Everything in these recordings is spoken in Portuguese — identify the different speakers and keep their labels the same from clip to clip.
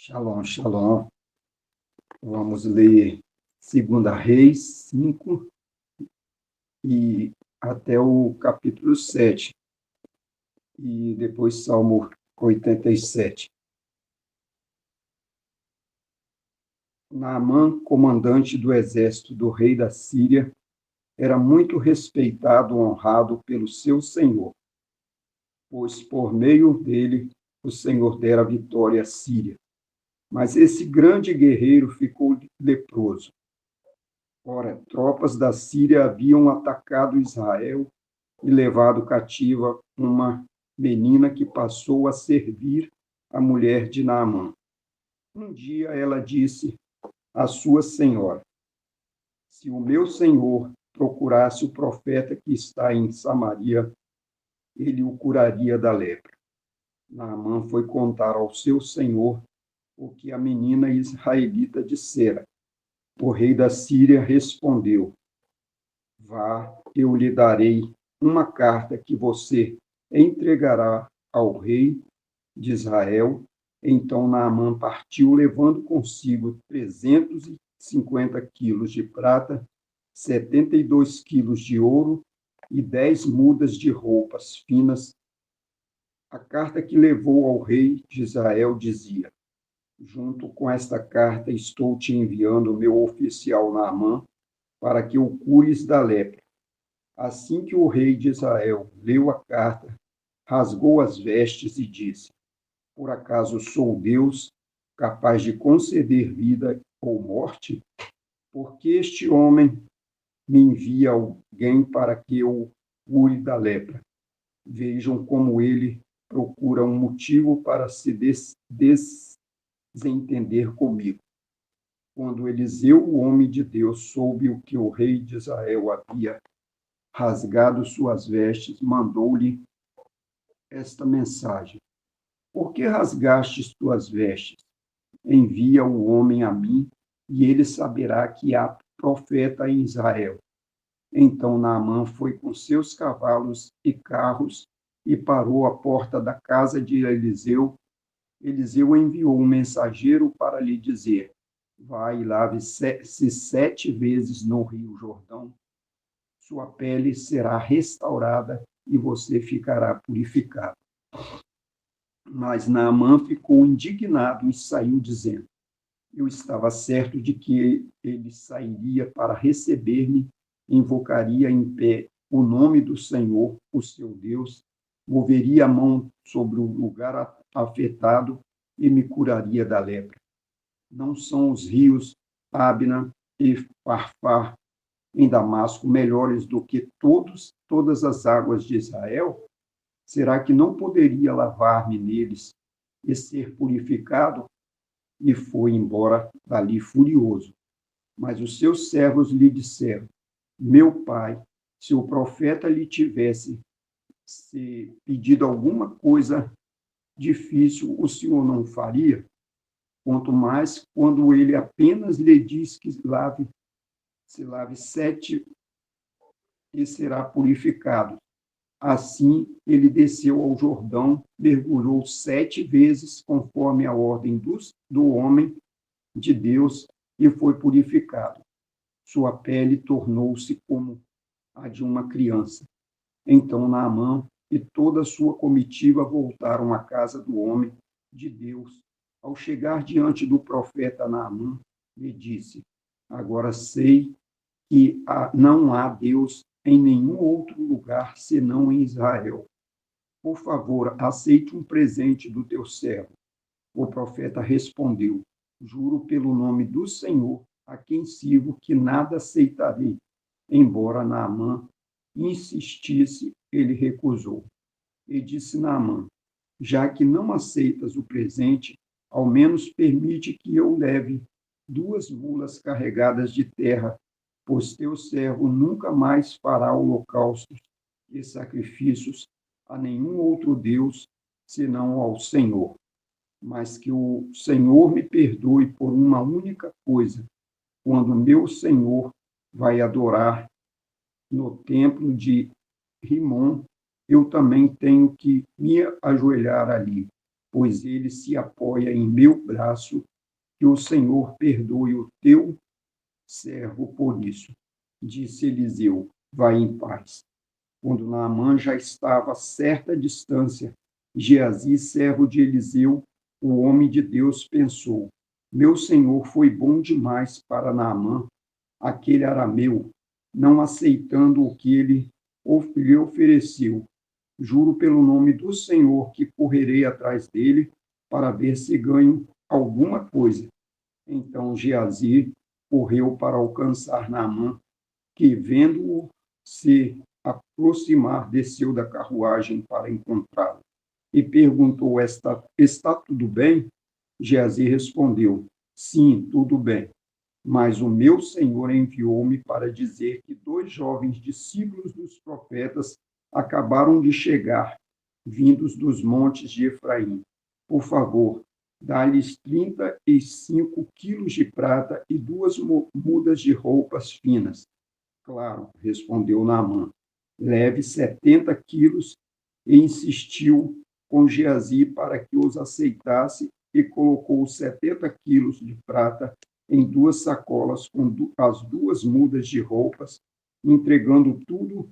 Speaker 1: Shalom, shalom. Vamos ler 2 Reis 5 e até o capítulo 7, e depois Salmo 87. Naamã, comandante do exército do rei da Síria, era muito respeitado e honrado pelo seu senhor, pois por meio dele o Senhor dera vitória à Síria. Mas esse grande guerreiro ficou leproso. Ora, tropas da Síria haviam atacado Israel e levado cativa uma menina que passou a servir a mulher de Naamã. Um dia ela disse à sua senhora: se o meu senhor procurasse o profeta que está em Samaria, ele o curaria da lepra. Naamã foi contar ao seu senhor o que a menina israelita dissera. O rei da Síria respondeu: vá, eu lhe darei uma carta que você entregará ao rei de Israel. Então Naamã partiu, levando consigo 350 quilos de prata, 72 quilos de ouro e 10 mudas de roupas finas. A carta que levou ao rei de Israel dizia: junto com esta carta estou te enviando o meu oficial Naamã, para que o cures da lepra. Assim que o rei de Israel leu a carta, rasgou as vestes e disse: por acaso sou Deus, capaz de conceder vida ou morte? Porque este homem me envia alguém para que eu cure da lepra. Vejam como ele procura um motivo para se desentender comigo. Quando Eliseu, o homem de Deus, soube o que o rei de Israel havia rasgado suas vestes, mandou-lhe esta mensagem: por que rasgastes tuas vestes? Envia o homem a mim, e ele saberá que há profeta em Israel. Então Naamã foi com seus cavalos e carros e parou à porta da casa de Eliseu. Eliseu enviou um mensageiro para lhe dizer: vai e lave-se 7 vezes no rio Jordão. Sua pele será restaurada e você ficará purificado. Mas Naamã ficou indignado e saiu dizendo: eu estava certo de que ele sairia para receber-me, invocaria em pé o nome do Senhor, o seu Deus, moveria a mão sobre o lugar afetado e me curaria da lepra. Não são os rios Abna e Farfar em Damasco melhores do que todas as águas de Israel? Será que não poderia lavar-me neles e ser purificado? E foi embora dali furioso. Mas os seus servos lhe disseram: meu pai, se o profeta lhe tivesse pedido alguma coisa difícil, o senhor não faria? Quanto mais quando ele apenas lhe diz que se lave 7 e será purificado. Assim, ele desceu ao Jordão, mergulhou 7 vezes, conforme a ordem do homem de Deus, e foi purificado. Sua pele tornou-se como a de uma criança. Então Naamã e toda a sua comitiva voltaram à casa do homem de Deus. Ao chegar diante do profeta Naamã, lhe disse: agora sei que não há Deus em nenhum outro lugar senão em Israel. Por favor, aceite um presente do teu servo. O profeta respondeu: juro pelo nome do Senhor, a quem sirvo, que nada aceitarei. Embora Naamã insistisse, ele recusou. E disse Naamã: já que não aceitas o presente, ao menos permite que eu leve 2 mulas carregadas de terra, pois teu servo nunca mais fará holocaustos e sacrifícios a nenhum outro Deus, senão ao Senhor. Mas que o Senhor me perdoe por uma única coisa: quando meu Senhor vai adorar no templo de Rimon, eu também tenho que me ajoelhar ali. pois ele se apoia em meu braço, que o Senhor perdoe o teu servo por isso. Disse Eliseu: vai em paz. Quando Naamã já estava a certa distância, Geazi, servo de Eliseu, o homem de Deus, pensou: meu senhor foi bom demais para Naamã, aquele arameu, não aceitando o que ele lhe ofereceu. Juro pelo nome do Senhor que correrei atrás dele para ver se ganho alguma coisa. Então Geazi correu para alcançar Naamã, que, vendo-o se aproximar, desceu da carruagem para encontrá-lo. E perguntou: está tudo bem? Geazi respondeu: sim, tudo bem. Mas o meu senhor enviou-me para dizer que 2 jovens discípulos dos profetas acabaram de chegar, vindos dos montes de Efraim. Por favor, dá-lhes 35 quilos de prata e 2 mudas de roupas finas. Claro, respondeu Naamã, leve 70 quilos, e insistiu com Geazi para que os aceitasse e colocou 70 quilos de prata em 2 sacolas com as 2 mudas de roupas, entregando tudo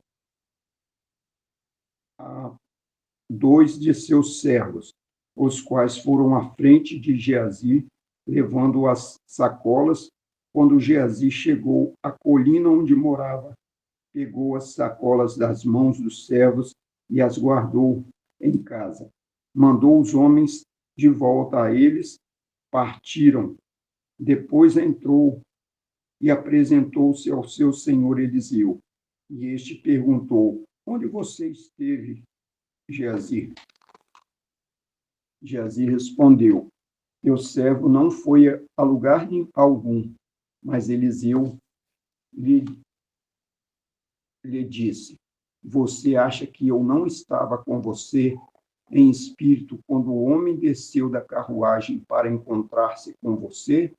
Speaker 1: a 2 de seus servos, os quais foram à frente de Geazi, levando as sacolas. Quando Geazi chegou à colina onde morava, pegou as sacolas das mãos dos servos e as guardou em casa. Mandou os homens de volta a eles, partiram. Depois entrou e apresentou-se ao seu senhor Eliseu. E este perguntou: onde você esteve, Geazi? Geazi respondeu: teu servo não foi a lugar algum. Mas Eliseu lhe disse: você acha que eu não estava com você em espírito quando o homem desceu da carruagem para encontrar-se com você?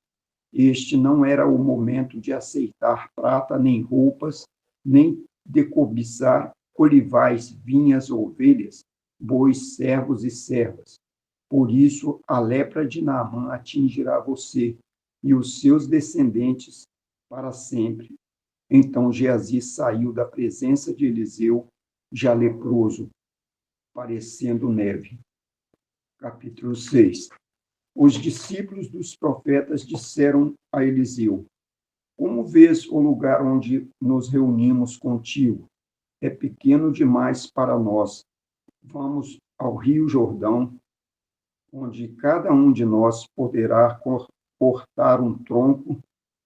Speaker 1: Este não era o momento de aceitar prata, nem roupas, nem de cobiçar olivais, vinhas, ovelhas, bois, servos e servas. Por isso, a lepra de Naamã atingirá você e os seus descendentes para sempre. Então Geazi saiu da presença de Eliseu, já leproso, parecendo neve. Capítulo 6. Os discípulos dos profetas disseram a Eliseu: como vês o lugar onde nos reunimos contigo? É pequeno demais para nós. Vamos ao Rio Jordão, onde cada um de nós poderá cortar um tronco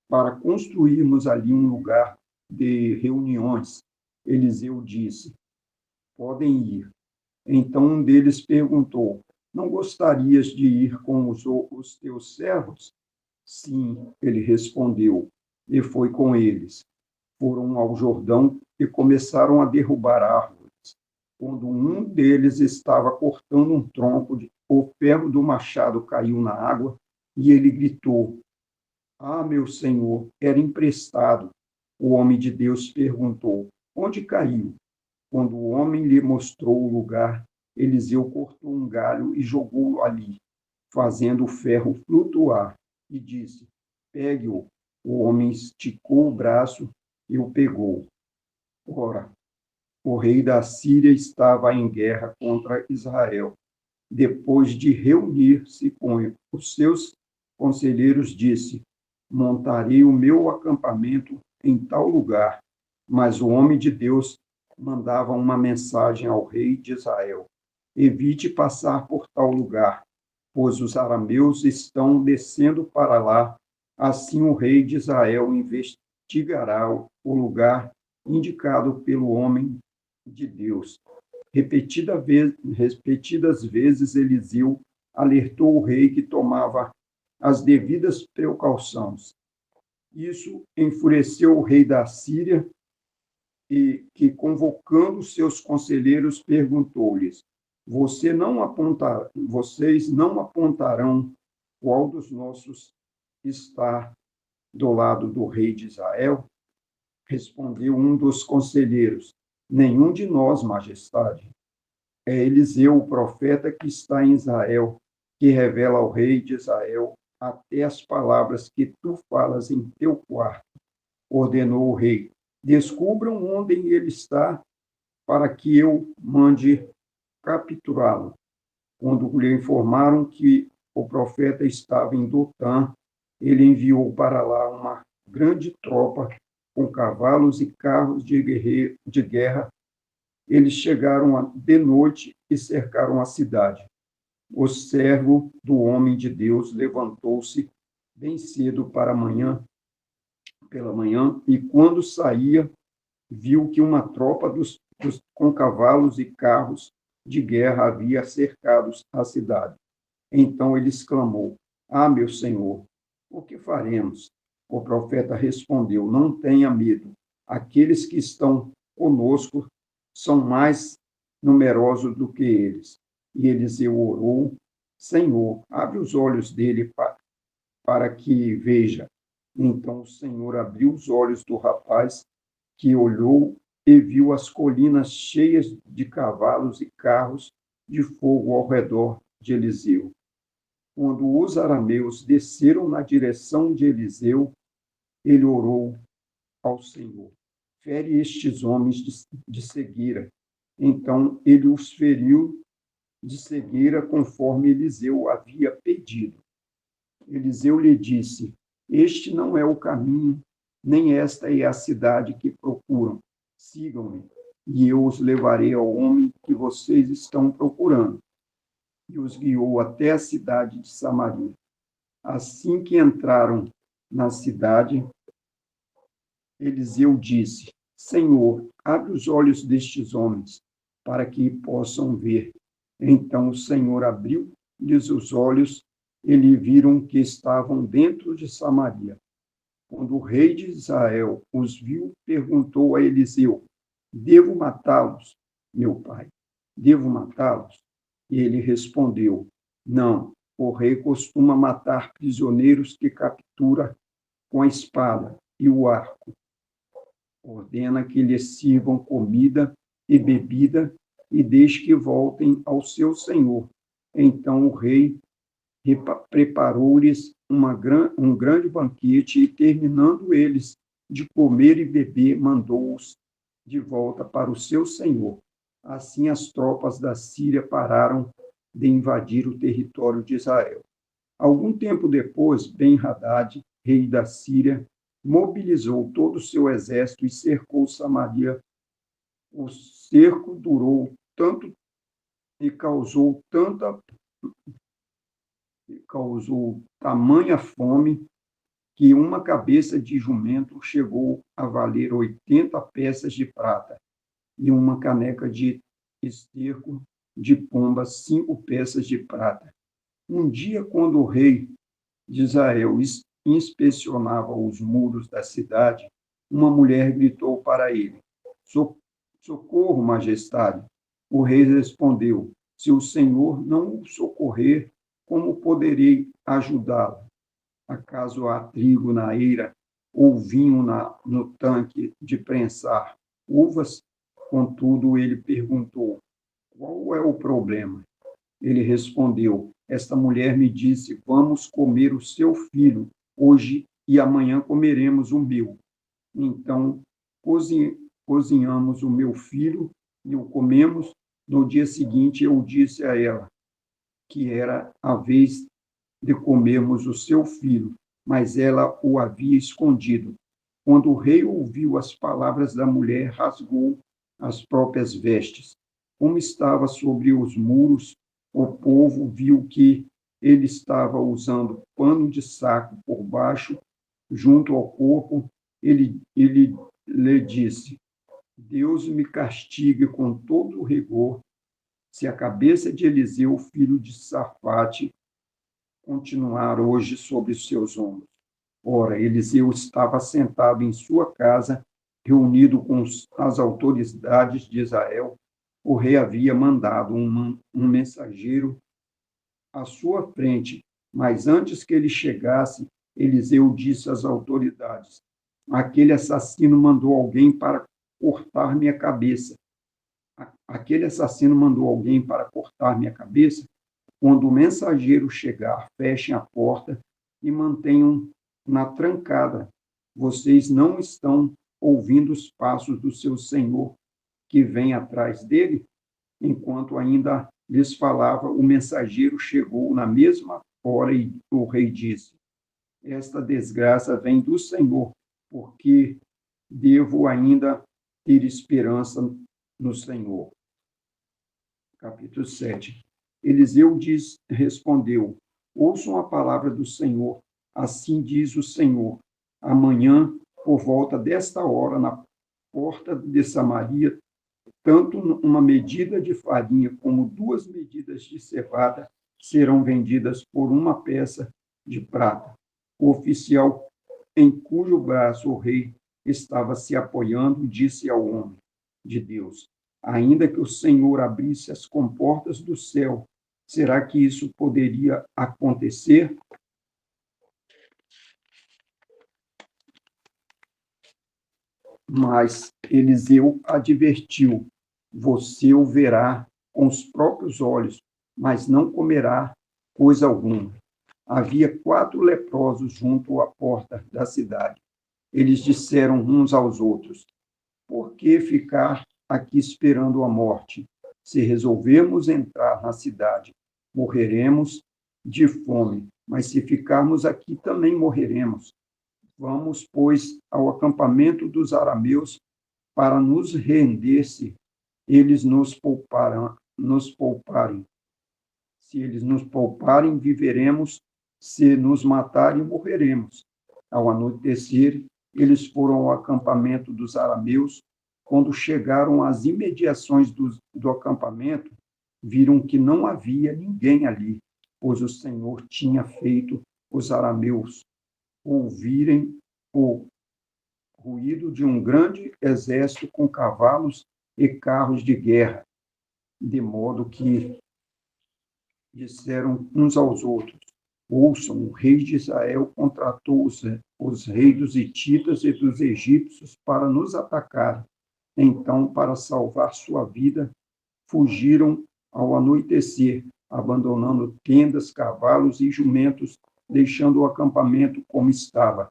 Speaker 1: para construirmos ali um lugar de reuniões. Eliseu disse: podem ir. Então um deles perguntou: não gostarias de ir com os teus servos? Sim, ele respondeu, e foi com eles. Foram ao Jordão e começaram a derrubar árvores. Quando um deles estava cortando um tronco, o ferro do machado caiu na água e ele gritou: ah, meu senhor, era emprestado. O homem de Deus perguntou: onde caiu? Quando o homem lhe mostrou o lugar, Eliseu cortou um galho e jogou-o ali, fazendo o ferro flutuar, e disse: pegue-o. O homem esticou o braço e o pegou. Ora, o rei da Síria estava em guerra contra Israel. Depois de reunir-se com os seus conselheiros, disse: montarei o meu acampamento em tal lugar. Mas o homem de Deus mandava uma mensagem ao rei de Israel: evite passar por tal lugar, pois os arameus estão descendo para lá. Assim o rei de Israel investigará o lugar indicado pelo homem de Deus. Repetidas vezes Eliseu alertou o rei que tomava as devidas precauções. Isso enfureceu o rei da Síria e que, convocando seus conselheiros, perguntou-lhes: vocês não apontarão qual dos nossos está do lado do rei de Israel? Respondeu um dos conselheiros: nenhum de nós, majestade. É Eliseu, o profeta, que está em Israel. que revela ao rei de Israel até as palavras que tu falas em teu quarto, ordenou o rei. Descubram onde ele está, para que eu mande capturá-lo. Quando lhe informaram que o profeta estava em Dotã, ele enviou para lá uma grande tropa com cavalos e carros de guerra. Eles chegaram de noite e cercaram a cidade. O servo do homem de Deus levantou-se bem cedo pela manhã, e quando saía, viu que uma tropa com cavalos e carros de guerra havia cercado a cidade. Então ele exclamou: Ah, meu senhor, o que faremos? O profeta respondeu: Não tenha medo. Aqueles que estão conosco são mais numerosos do que eles. E Eliseu orou: Senhor, abre os olhos dele para que veja. Então o Senhor abriu os olhos do rapaz, que olhou e viu as colinas cheias de cavalos e carros de fogo ao redor de Eliseu. Quando os arameus desceram na direção de Eliseu, ele orou ao Senhor: Fere estes homens de cegueira. Então ele os feriu de cegueira, conforme Eliseu havia pedido. Eliseu lhe disse: Este não é o caminho, nem esta é a cidade que procuram. Sigam-me, e eu os levarei ao homem que vocês estão procurando. E os guiou até a cidade de Samaria. Assim que entraram na cidade, Eliseu disse: Senhor, abre os olhos destes homens, para que possam ver. Então o Senhor abriu-lhes os olhos, e viram que estavam dentro de Samaria. Quando o rei de Israel os viu, perguntou a Eliseu: Devo matá-los, meu pai? Devo matá-los? E ele respondeu: Não, o rei costuma matar prisioneiros que captura com a espada e o arco. Ordena que lhes sirvam comida e bebida e deixe que voltem ao seu senhor. Então o rei preparou-lhes um grande banquete e, terminando eles de comer e beber, mandou-os de volta para o seu senhor. Assim as tropas da Síria pararam de invadir o território de Israel. Algum tempo depois, Ben-Hadad, rei da Síria, mobilizou todo o seu exército e cercou Samaria. O cerco durou tanto e causou tamanha fome que uma cabeça de jumento chegou a valer 80 peças de prata e uma caneca de esterco de pomba 5 peças de prata. Um dia, quando o rei de Israel inspecionava os muros da cidade, uma mulher gritou para ele: Socorro, majestade. O rei respondeu: Se o Senhor não o socorrer, como poderei ajudá-lo? Acaso há trigo na eira ou vinho no tanque de prensar uvas? Contudo, ele perguntou: Qual é o problema? Ele respondeu: Esta mulher me disse: Vamos comer o seu filho hoje e amanhã comeremos o meu. Então, cozinhamos o meu filho e o comemos. No dia seguinte, eu disse a ela que era a vez de comermos o seu filho, mas ela o havia escondido. Quando o rei ouviu as palavras da mulher, rasgou as próprias vestes. Como estava sobre os muros, o povo viu que ele estava usando pano de saco por baixo, junto ao corpo. Ele lhe disse: Deus me castigue com todo o rigor, se a cabeça de Eliseu, filho de Safate, continuar hoje sobre os seus ombros. Ora, Eliseu estava sentado em sua casa, reunido com as autoridades de Israel. O rei havia mandado um mensageiro à sua frente, mas antes que ele chegasse, Eliseu disse às autoridades: Aquele assassino mandou alguém para cortar minha cabeça. Aquele assassino mandou alguém para cortar minha cabeça? Quando o mensageiro chegar, fechem a porta e mantenham-na trancada. Vocês não estão ouvindo os passos do seu senhor que vem atrás dele? Enquanto ainda lhes falava, o mensageiro chegou na mesma hora e o rei disse: esta desgraça vem do Senhor, porque devo ainda ter esperança no Senhor. Capítulo 7. Eliseu respondeu: ouçam a palavra do Senhor. Assim diz o Senhor: amanhã, por volta desta hora, na porta de Samaria, tanto uma medida de farinha como 2 medidas de cevada serão vendidas por uma peça de prata. O oficial em cujo braço o rei estava se apoiando disse ao homem de Deus: ainda que o Senhor abrisse as comportas do céu, será que isso poderia acontecer? Mas Eliseu advertiu: você o verá com os próprios olhos, mas não comerá coisa alguma. Havia 4 leprosos junto à porta da cidade. Eles disseram uns aos outros: por que ficar aqui esperando a morte? Se resolvermos entrar na cidade, morreremos de fome, mas se ficarmos aqui também morreremos. Vamos, pois, ao acampamento dos arameus para nos render se eles nos pouparem. Se eles nos pouparem, viveremos; se nos matarem, morreremos. Ao anoitecer, eles foram ao acampamento dos arameus. Quando chegaram às imediações do acampamento, viram que não havia ninguém ali, pois o Senhor tinha feito os arameus ouvirem o ruído de um grande exército com cavalos e carros de guerra, de modo que disseram uns aos outros: ouçam, o rei de Israel contratou os reis dos hititas e dos egípcios para nos atacar. Então, para salvar sua vida, fugiram ao anoitecer, abandonando tendas, cavalos e jumentos, deixando o acampamento como estava.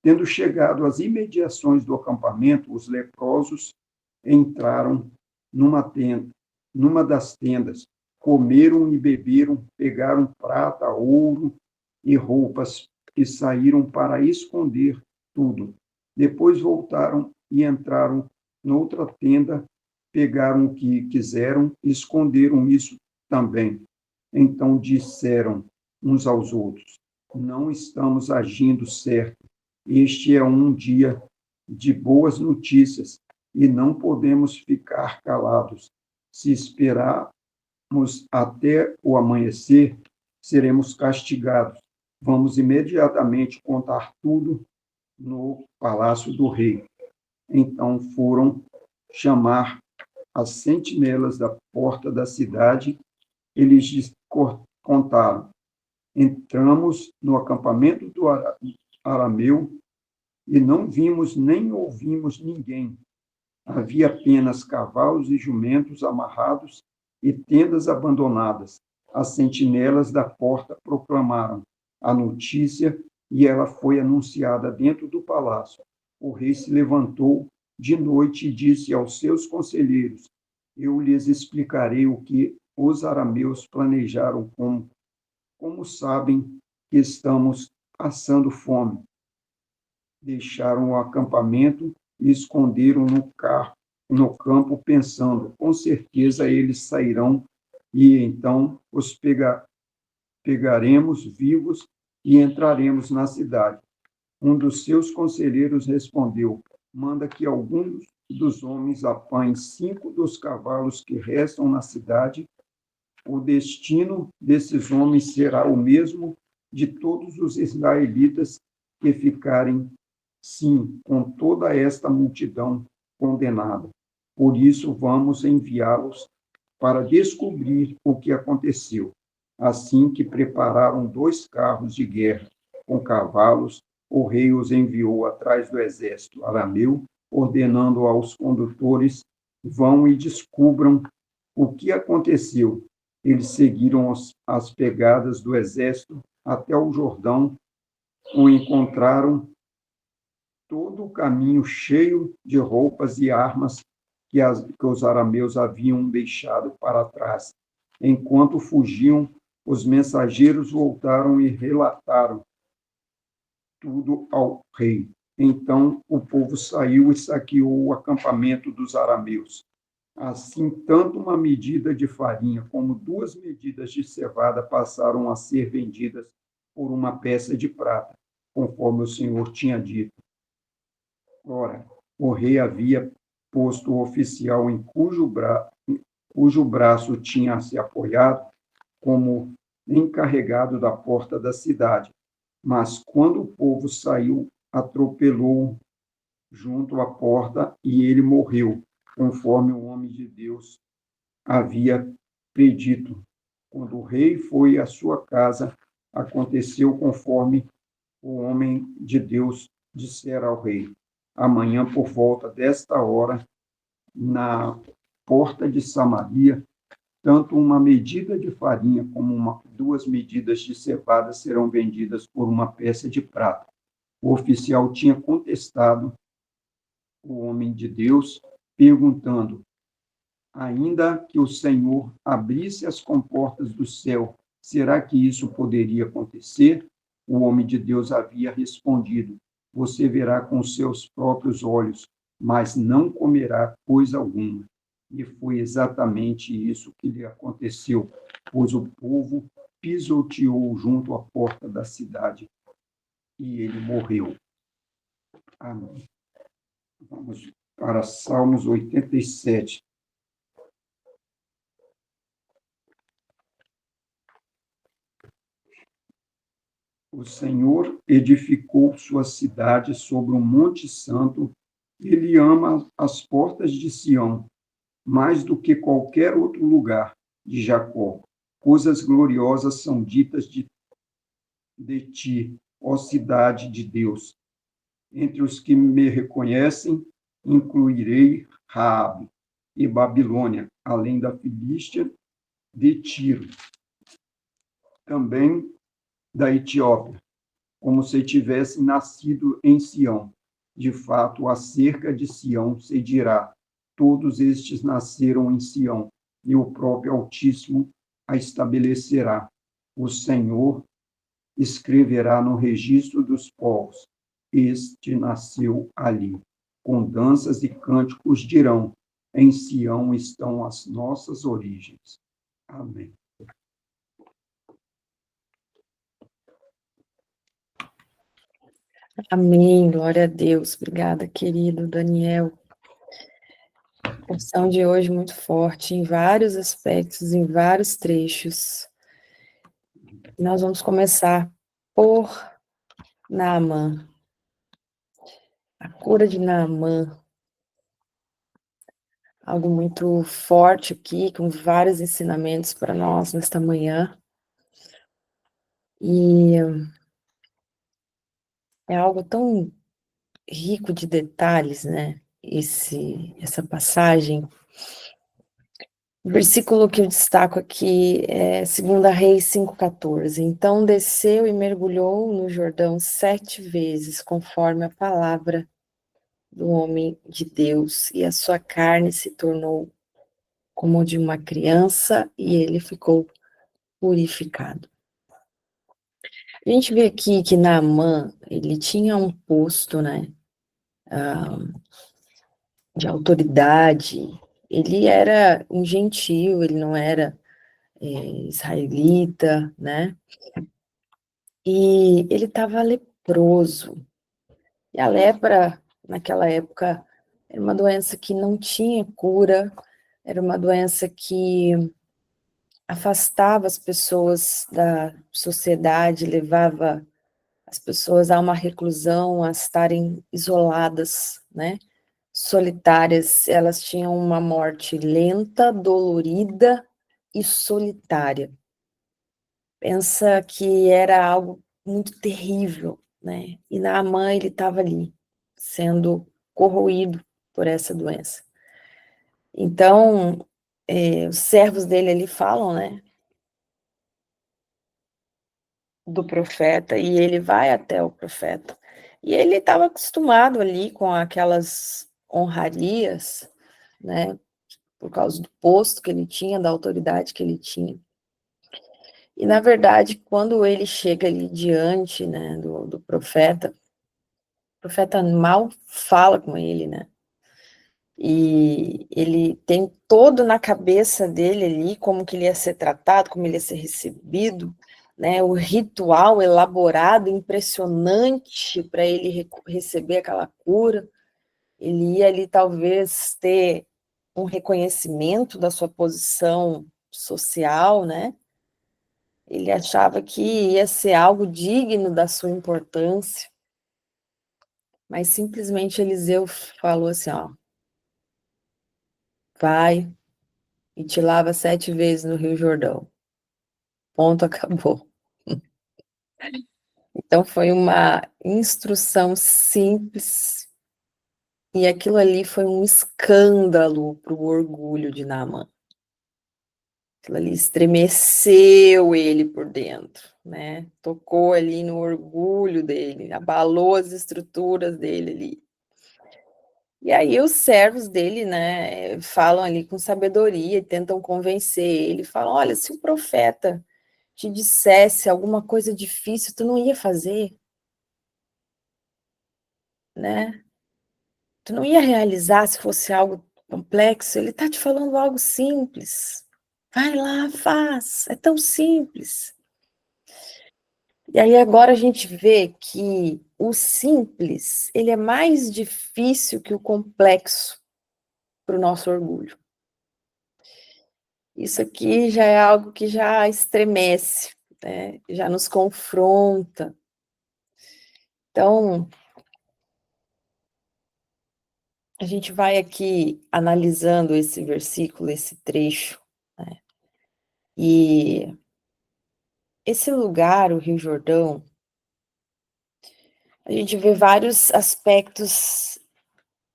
Speaker 1: Tendo chegado às imediações do acampamento, os leprosos entraram numa das tendas, comeram e beberam, pegaram prata, ouro e roupas e saíram para esconder tudo. Depois voltaram e entraram noutra tenda, pegaram o que quiseram e esconderam isso também. Então disseram uns aos outros: não estamos agindo certo. Este é um dia de boas notícias e não podemos ficar calados. Se esperarmos até o amanhecer, seremos castigados. Vamos imediatamente contar tudo no palácio do rei. Então foram chamar as sentinelas da porta da cidade. Eles contaram: entramos no acampamento do arameu e não vimos nem ouvimos ninguém. Havia apenas cavalos e jumentos amarrados e tendas abandonadas. As sentinelas da porta proclamaram a notícia e ela foi anunciada dentro do palácio. O rei se levantou de noite e disse aos seus conselheiros: eu lhes explicarei o que os arameus planejaram. Como sabem que estamos passando fome. Deixaram o acampamento e esconderam no campo, pensando: com certeza eles sairão e então os pegaremos vivos e entraremos na cidade. Um dos seus conselheiros respondeu: manda que alguns dos homens apanhem 5 dos cavalos que restam na cidade. O destino desses homens será o mesmo de todos os israelitas que ficarem, sim, com toda esta multidão condenada. Por isso, vamos enviá-los para descobrir o que aconteceu. Assim que prepararam 2 carros de guerra com cavalos, o rei os enviou atrás do exército arameu, ordenando aos condutores: vão e descubram o que aconteceu. Eles seguiram as pegadas do exército até o Jordão, onde encontraram todo o caminho cheio de roupas e armas que os arameus haviam deixado para trás. Enquanto fugiam, os mensageiros voltaram e relataram tudo ao rei. Então o povo saiu e saqueou o acampamento dos arameus. Assim, tanto uma medida de farinha como 2 medidas de cevada passaram a ser vendidas por uma peça de prata, conforme o Senhor tinha dito. Ora, o rei havia posto o oficial em cujo braço tinha se apoiado como encarregado da porta da cidade. Mas quando o povo saiu, atropelou junto à porta e ele morreu, conforme o homem de Deus havia predito. Quando o rei foi à sua casa, aconteceu conforme o homem de Deus dissera ao rei. Amanhã, por volta desta hora, na porta de Samaria, tanto uma medida de farinha como 2 medidas de cevada serão vendidas por uma peça de prata. O oficial tinha contestado o homem de Deus, perguntando: ainda que o Senhor abrisse as comportas do céu, será que isso poderia acontecer? O homem de Deus havia respondido: você verá com seus próprios olhos, mas não comerá coisa alguma. E foi exatamente isso que lhe aconteceu, pois o povo pisoteou junto à porta da cidade e ele morreu. Amém. Vamos para Salmos 87. O Senhor edificou sua cidade sobre um monte santo. Ele ama as portas de Sião mais do que qualquer outro lugar de Jacó. Coisas gloriosas são ditas de ti, ó cidade de Deus. Entre os que me reconhecem, incluirei Raabe e Babilônia, além da Filístia de Tiro, também da Etiópia, como se tivesse nascido em Sião. De fato, acerca de Sião se dirá: todos estes nasceram em Sião, e o próprio Altíssimo a estabelecerá. O Senhor escreverá no registro dos povos: este nasceu ali. Com danças e cânticos dirão: em Sião estão as nossas origens. Amém.
Speaker 2: Amém, glória a Deus. Obrigada, querido Daniel. A porção de hoje muito forte, em vários aspectos, em vários trechos. Nós vamos começar por Naamã. A cura de Naamã. Algo muito forte aqui, com vários ensinamentos para nós nesta manhã. E é algo tão rico de detalhes, né? Essa passagem. O versículo que eu destaco aqui é 2 Reis 5,14. Então desceu e mergulhou no Jordão 7 vezes, conforme a palavra do homem de Deus, e a sua carne se tornou como de uma criança, e ele ficou purificado. A gente vê aqui que Naamã, ele tinha um posto, né, de autoridade. Ele era um gentio, ele não era israelita, né? E ele estava leproso. E a lepra, naquela época, era uma doença que não tinha cura, era uma doença que afastava as pessoas da sociedade, levava as pessoas a uma reclusão, a estarem isoladas, né? Solitárias. Elas tinham uma morte lenta, dolorida e solitária. Pensa que era algo muito terrível, né? E Naamã, ele estava ali, sendo corroído por essa doença. Então, os servos dele ali falam, né? do profeta e ele vai até o profeta. E ele estava acostumado ali com aquelas honrarias, né, por causa do posto que ele tinha, da autoridade que ele tinha. E, na verdade, quando ele chega ali diante, né, do profeta, o profeta mal fala com ele, né? E ele tem todo na cabeça dele ali como que ele ia ser tratado, como ele ia ser recebido, né? O ritual elaborado, impressionante para ele receber aquela cura. Ele ia ali talvez ter um reconhecimento da sua posição social, né? Ele achava que ia ser algo digno da sua importância, mas simplesmente Eliseu falou assim, ó, vai e te lava 7 vezes no Rio Jordão. Ponto, acabou. Então foi uma instrução simples e aquilo ali foi um escândalo para o orgulho de Naamã. Aquilo ali estremeceu ele por dentro, né? Tocou ali no orgulho dele, abalou as estruturas dele ali. E aí os servos dele, né, falam ali com sabedoria e tentam convencer ele, falam, olha, se o profeta te dissesse alguma coisa difícil, tu não ia fazer, né? Tu não ia realizar se fosse algo complexo, ele tá te falando algo simples. Vai lá, faz, é tão simples. E aí agora a gente vê que o simples, ele é mais difícil que o complexo para o nosso orgulho. Isso aqui já é algo que já estremece, né? Já nos confronta. Então, a gente vai aqui analisando esse versículo, esse trecho, né? E esse lugar, o Rio Jordão, a gente vê vários aspectos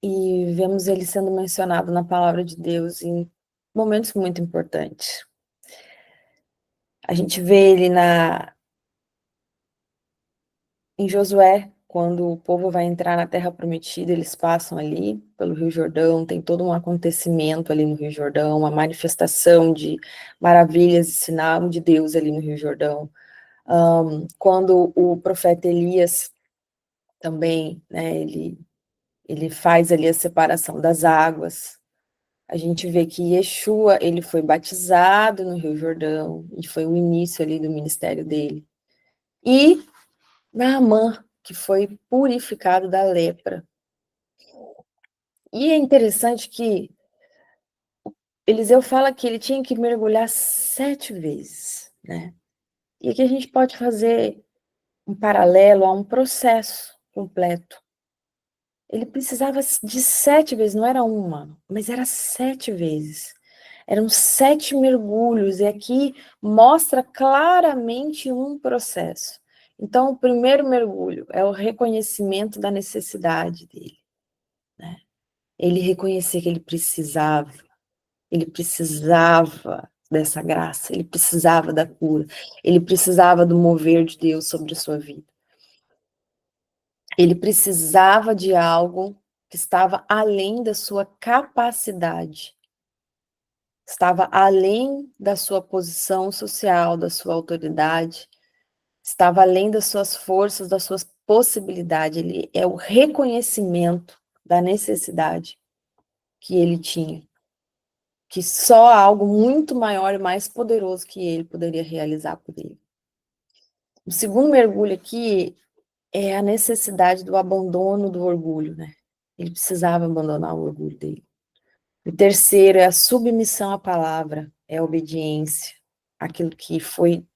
Speaker 2: e vemos ele sendo mencionado na palavra de Deus em momentos muito importantes. A gente vê ele em Josué, quando o povo vai entrar na Terra Prometida, eles passam ali pelo Rio Jordão, tem todo um acontecimento ali no Rio Jordão, uma manifestação de maravilhas e sinal de Deus ali no Rio Jordão. Quando o profeta Elias também, né, ele faz ali a separação das águas, a gente vê que Yeshua, ele foi batizado no Rio Jordão, e foi o início ali do ministério dele. E Naamã, que foi purificado da lepra. E é interessante que Eliseu fala que ele tinha que mergulhar 7 vezes, né? E aqui a gente pode fazer um paralelo a um processo completo. Ele precisava de 7 vezes, não era uma, mas era 7 vezes. Eram 7 mergulhos, e aqui mostra claramente um processo. Então, o primeiro mergulho é o reconhecimento da necessidade dele, né? Ele reconhecer que ele precisava dessa graça, ele precisava da cura, ele precisava do mover de Deus sobre a sua vida. Ele precisava de algo que estava além da sua capacidade, estava além da sua posição social, da sua autoridade, estava além das suas forças, das suas possibilidades. Ele é o reconhecimento da necessidade que ele tinha, que só algo muito maior e mais poderoso que ele poderia realizar por ele. O segundo mergulho aqui é a necessidade do abandono do orgulho, né? Ele precisava abandonar o orgulho dele. O terceiro é a submissão à palavra, é a obediência, aquilo que foi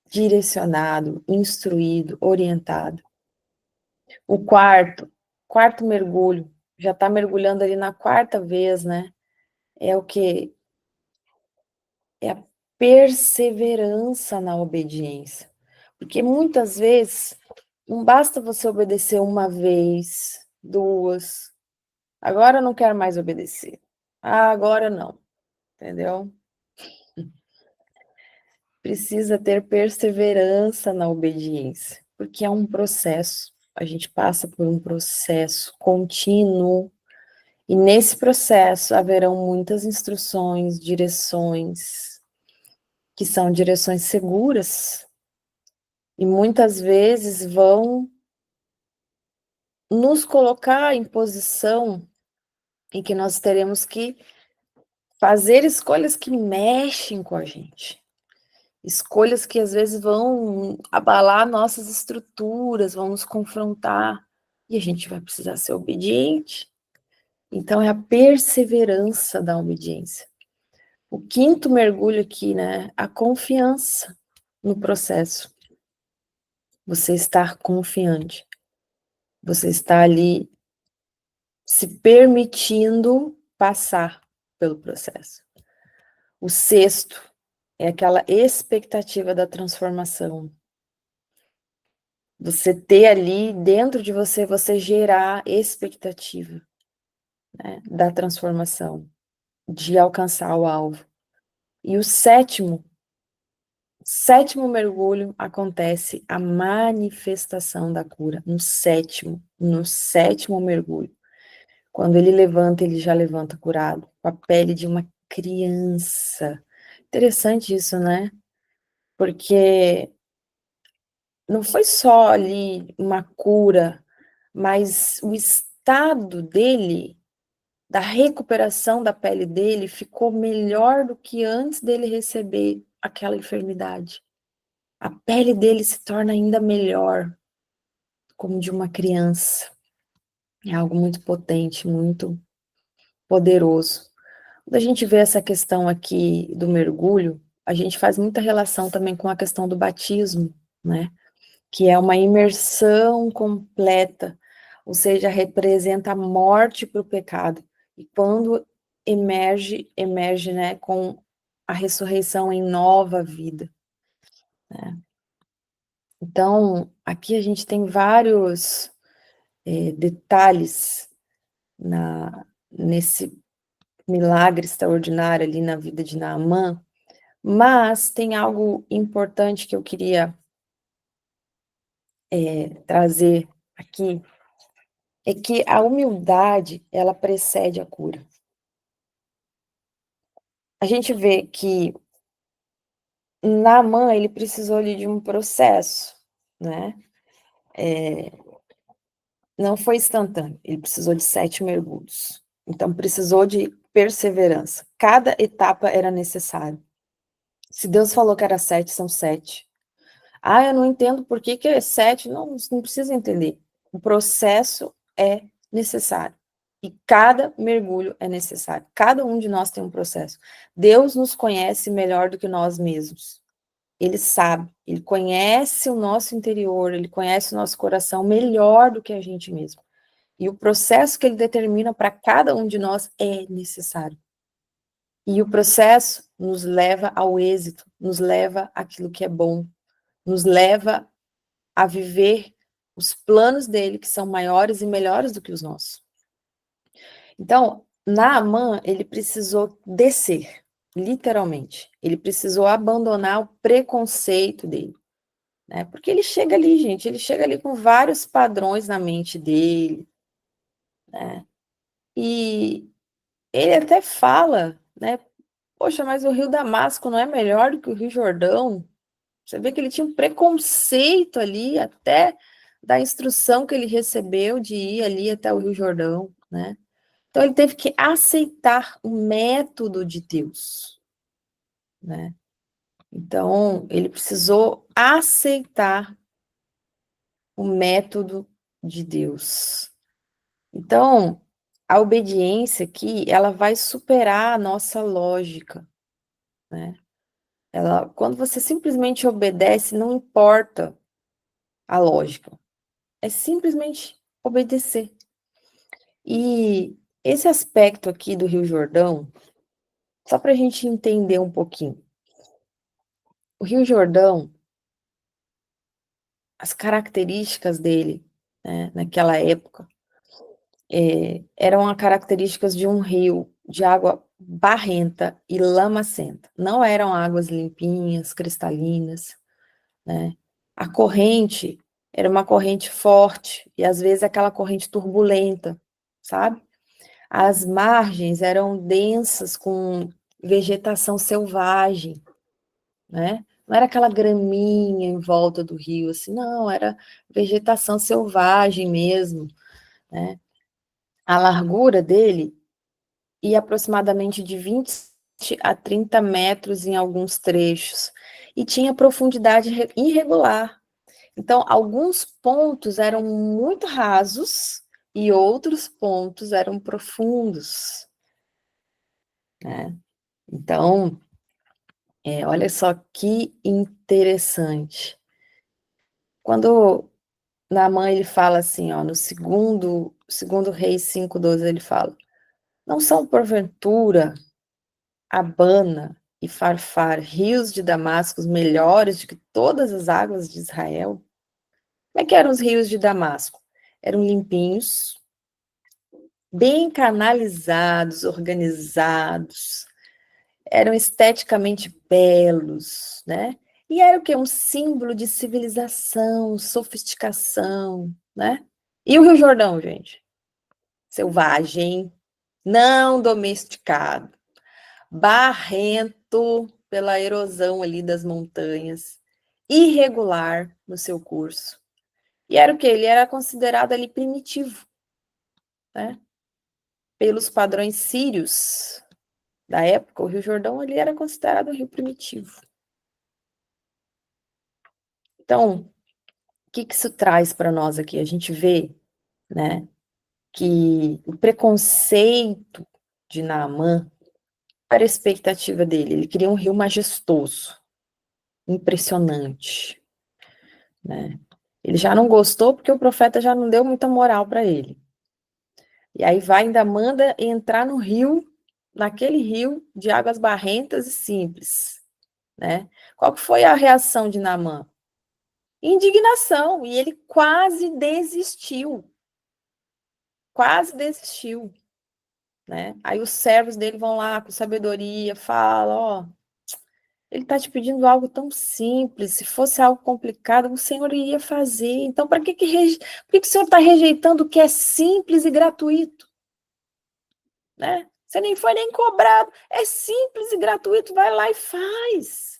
Speaker 2: direcionado, instruído, orientado. O quarto mergulho, já está mergulhando ali na 4ª vez, né? É o que? É a perseverança na obediência. Porque muitas vezes não basta você obedecer uma vez, 2, agora eu não quero mais obedecer. Ah, agora não, entendeu? precisa ter perseverança na obediência, porque é um processo. A gente passa por um processo contínuo, e nesse processo haverão muitas instruções, direções, que são direções seguras, e muitas vezes vão nos colocar em posição em que nós teremos que fazer escolhas que mexem com a gente. Escolhas que às vezes vão abalar nossas estruturas, vão nos confrontar, e a gente vai precisar ser obediente. Então, é a perseverança da obediência. O quinto mergulho aqui, né? A confiança no processo. Você estar confiante. Você está ali se permitindo passar pelo processo. O sexto é aquela expectativa da transformação. Você ter ali dentro de você, você gerar expectativa, né, da transformação, de alcançar o alvo. E o sétimo mergulho acontece a manifestação da cura, no sétimo mergulho. Quando ele levanta, ele já levanta curado, com a pele de uma criança. Interessante isso, né? Porque não foi só ali uma cura, mas o estado dele, da recuperação da pele dele, ficou melhor do que antes dele receber aquela enfermidade. A pele dele se torna ainda melhor, como de uma criança. É algo muito potente, muito poderoso. Quando a gente vê essa questão aqui do mergulho, a gente faz muita relação também com a questão do batismo, né? Que é uma imersão completa, ou seja, representa a morte para o pecado. E quando emerge, né, com a ressurreição em nova vida, né? Então, aqui a gente tem vários detalhes nesse milagre extraordinário ali na vida de Naamã, mas tem algo importante que eu queria trazer aqui, é que a humildade, ela precede a cura. A gente vê que Naamã, ele precisou ali de um processo, né? Não foi instantâneo, ele precisou de 7 mergulhos. Então, precisou de perseverança. Cada etapa era necessária. Se Deus falou que era 7, são 7. Ah, eu não entendo por que é 7. Não, você não precisa entender. O processo é necessário. E cada mergulho é necessário. Cada um de nós tem um processo. Deus nos conhece melhor do que nós mesmos. Ele sabe, ele conhece o nosso interior, ele conhece o nosso coração melhor do que a gente mesmo. E o processo que ele determina para cada um de nós é necessário. E o processo nos leva ao êxito, nos leva àquilo que é bom, nos leva a viver os planos dele, que são maiores e melhores do que os nossos. Então, Naamã, ele precisou descer, literalmente. Ele precisou abandonar o preconceito dele, né? Porque ele chega ali, gente, ele chega ali com vários padrões na mente dele, né? E ele até fala, né? Poxa, mas o Rio Damasco não é melhor do que o Rio Jordão? Você vê que ele tinha um preconceito ali, até da instrução que ele recebeu de ir ali até o Rio Jordão, né? Então, ele teve que aceitar o método de Deus, né? Então, ele precisou aceitar o método de Deus. Então, a obediência aqui, ela vai superar a nossa lógica, né? Quando você simplesmente obedece, não importa a lógica, é simplesmente obedecer. E esse aspecto aqui do Rio Jordão, só para a gente entender um pouquinho. O Rio Jordão, as características dele, né, naquela época, eram as características de um rio de água barrenta e lamacenta. Não eram águas limpinhas, cristalinas, né? A corrente era uma corrente forte e às vezes aquela corrente turbulenta, sabe? As margens eram densas com vegetação selvagem, né? Não era aquela graminha em volta do rio, assim, não, era vegetação selvagem mesmo, né? A largura dele ia aproximadamente de 20 a 30 metros em alguns trechos, e tinha profundidade irregular. Então, alguns pontos eram muito rasos e outros pontos eram profundos, né? Então, olha só que interessante. Quando Naamã ele fala assim, ó, no segundo Reis 5:12, ele fala: não são porventura Abana e Farfar, rios de Damasco, melhores do que todas as águas de Israel? Como é que eram os rios de Damasco? Eram limpinhos, bem canalizados, organizados, eram esteticamente belos, né? E era o quê? Um símbolo de civilização, sofisticação, né? E o Rio Jordão, gente? Selvagem, não domesticado, barrento pela erosão ali das montanhas, irregular no seu curso. E era o quê? Ele era considerado ali primitivo, né? Pelos padrões sírios da época, o Rio Jordão ali era considerado um rio primitivo. Então, o que isso traz para nós aqui? A gente vê, né, que o preconceito de Naamã era a expectativa dele. Ele queria um rio majestoso, impressionante, né? Ele já não gostou porque o profeta já não deu muita moral para ele. E aí ainda manda entrar no rio, naquele rio de águas barrentas e simples, né? Qual que foi a reação de Naamã? Indignação, e ele quase desistiu, né? Aí os servos dele vão lá com sabedoria, falam, ó, ele está te pedindo algo tão simples, se fosse algo complicado, o Senhor iria fazer. Então, por que o Senhor está rejeitando o que é simples e gratuito? Né? Você nem foi nem cobrado, é simples e gratuito, vai lá e faz.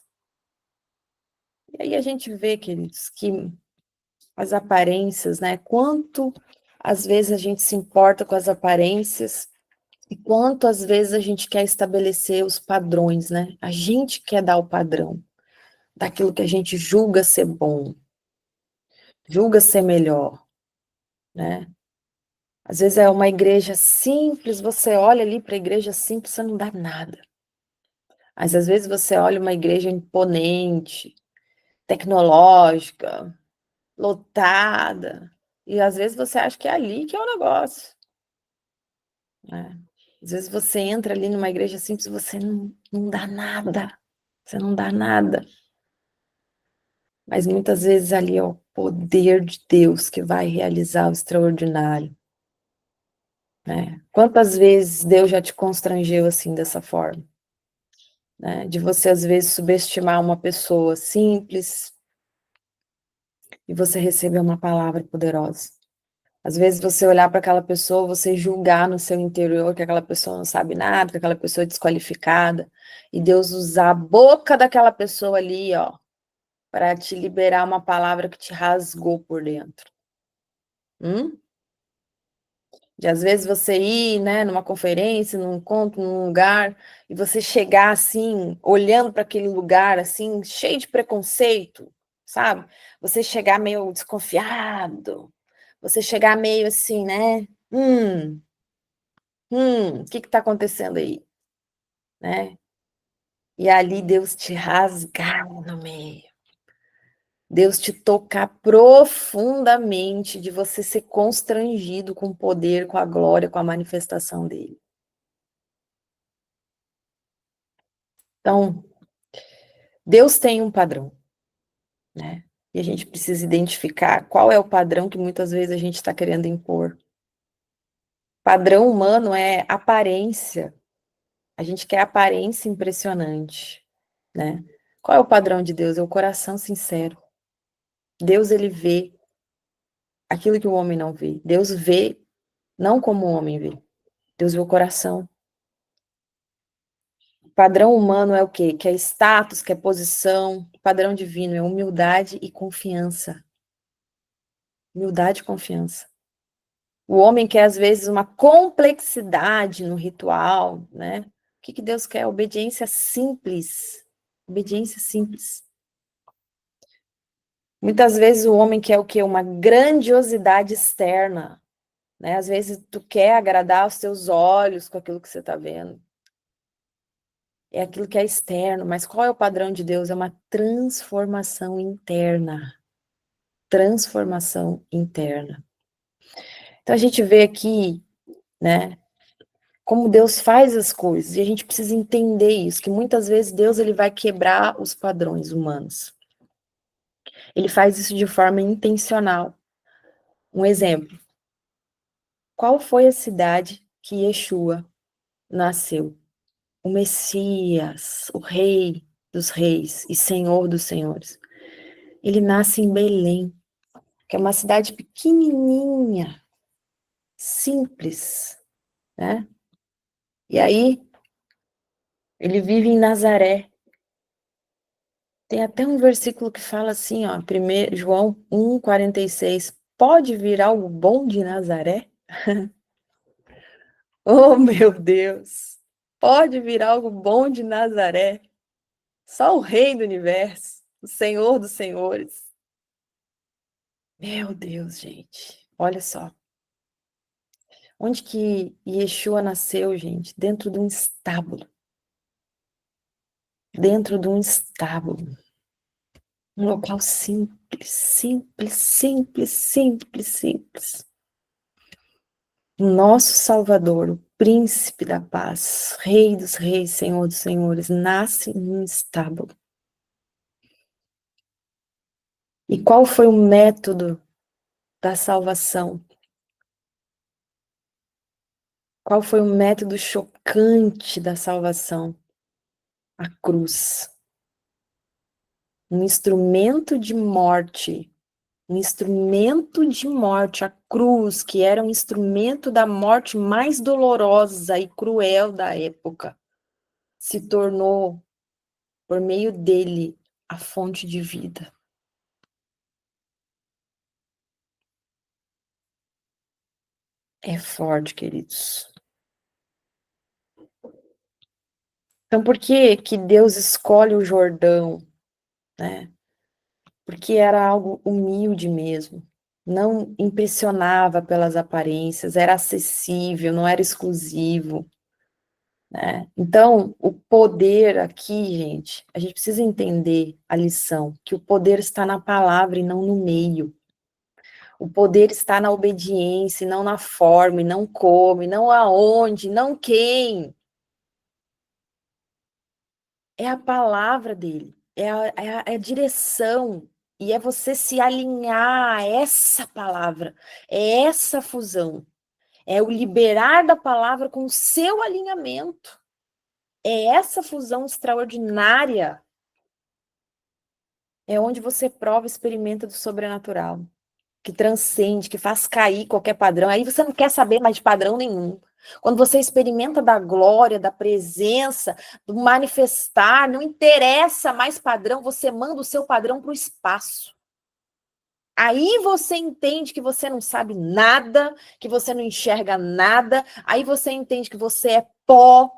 Speaker 2: E aí a gente vê, queridos, que as aparências, né? Quanto às vezes a gente se importa com as aparências e quanto às vezes a gente quer estabelecer os padrões, né? A gente quer dar o padrão daquilo que a gente julga ser bom, julga ser melhor, né? Às vezes é uma igreja simples, você olha ali para a igreja simples, você não dá nada. Mas às vezes você olha uma igreja imponente, tecnológica, lotada, e às vezes você acha que é ali que é o negócio, né? Às vezes você entra ali numa igreja simples e você não dá nada, você não dá nada. Mas muitas vezes ali é o poder de Deus que vai realizar o extraordinário, né? Quantas vezes Deus já te constrangeu assim, dessa forma, né? De você às vezes subestimar uma pessoa simples e você receber uma palavra poderosa. Às vezes você olhar para aquela pessoa, você julgar no seu interior que aquela pessoa não sabe nada, que aquela pessoa é desqualificada, e Deus usar a boca daquela pessoa ali, ó, para te liberar uma palavra que te rasgou por dentro. De às vezes você ir, né, numa conferência, num encontro, num lugar, e você chegar assim, olhando para aquele lugar assim, cheio de preconceito, sabe? Você chegar meio desconfiado, você chegar meio assim, né? O que está acontecendo aí? Né? E ali Deus te rasgar no meio. Deus te tocar profundamente, de você ser constrangido com o poder, com a glória, com a manifestação dele. Então, Deus tem um padrão, né? E a gente precisa identificar qual é o padrão que muitas vezes a gente está querendo impor. Padrão humano é aparência. A gente quer aparência impressionante, né? Qual é o padrão de Deus? É o coração sincero. Deus, ele vê aquilo que o homem não vê. Deus vê não como o homem vê. Deus vê o coração. O padrão humano é o quê? Que é status, que é posição. O padrão divino é humildade e confiança. Humildade e confiança. O homem quer, às vezes, uma complexidade no ritual, né? O que Deus quer? Obediência simples. Obediência simples. Muitas vezes o homem quer o quê? Uma grandiosidade externa, né? Às vezes tu quer agradar os teus olhos com aquilo que você está vendo. É aquilo que é externo, mas qual é o padrão de Deus? É uma transformação interna. Transformação interna. Então a gente vê aqui, né, como Deus faz as coisas, e a gente precisa entender isso, que muitas vezes Deus ele vai quebrar os padrões humanos. Ele faz isso de forma intencional. Um exemplo. Qual foi a cidade que Yeshua nasceu? O Messias, o Rei dos Reis e Senhor dos Senhores. Ele nasce em Belém, que é uma cidade pequenininha, simples, né? E aí, ele vive em Nazaré. Tem até um versículo que fala assim, ó, João 1,46. Pode vir algo bom de Nazaré? Oh, meu Deus! Pode vir algo bom de Nazaré? Só o Rei do Universo, o Senhor dos Senhores. Meu Deus, gente. Olha só. Onde que Yeshua nasceu, gente? Dentro de um estábulo. Dentro de um estábulo. Um local simples, simples, simples, simples, simples. O nosso Salvador, o Príncipe da Paz, Rei dos Reis, Senhor dos Senhores, nasce em um estábulo. E qual foi o método da salvação? Qual foi o método chocante da salvação? A cruz. Um instrumento de morte. Um instrumento de morte. A cruz, que era um instrumento da morte mais dolorosa e cruel da época, se tornou, por meio dele, a fonte de vida. É forte, queridos. Então, por que que Deus escolhe o Jordão, né? Porque era algo humilde mesmo. Não impressionava pelas aparências, era acessível, não era exclusivo, né? Então, o poder aqui, gente, a gente precisa entender a lição, que o poder está na palavra e não no meio. O poder está na obediência, e não na forma, e não como, e não aonde, não quem. É a palavra dele, é a direção, e é você se alinhar a essa palavra, é essa fusão, é o liberar da palavra com o seu alinhamento, é essa fusão extraordinária, é onde você prova e experimenta do sobrenatural, que transcende, que faz cair qualquer padrão, aí você não quer saber mais de padrão nenhum. Quando você experimenta da glória, da presença, do manifestar, não interessa mais padrão, você manda o seu padrão para o espaço. Aí você entende que você não sabe nada, que você não enxerga nada, aí você entende que você é pó,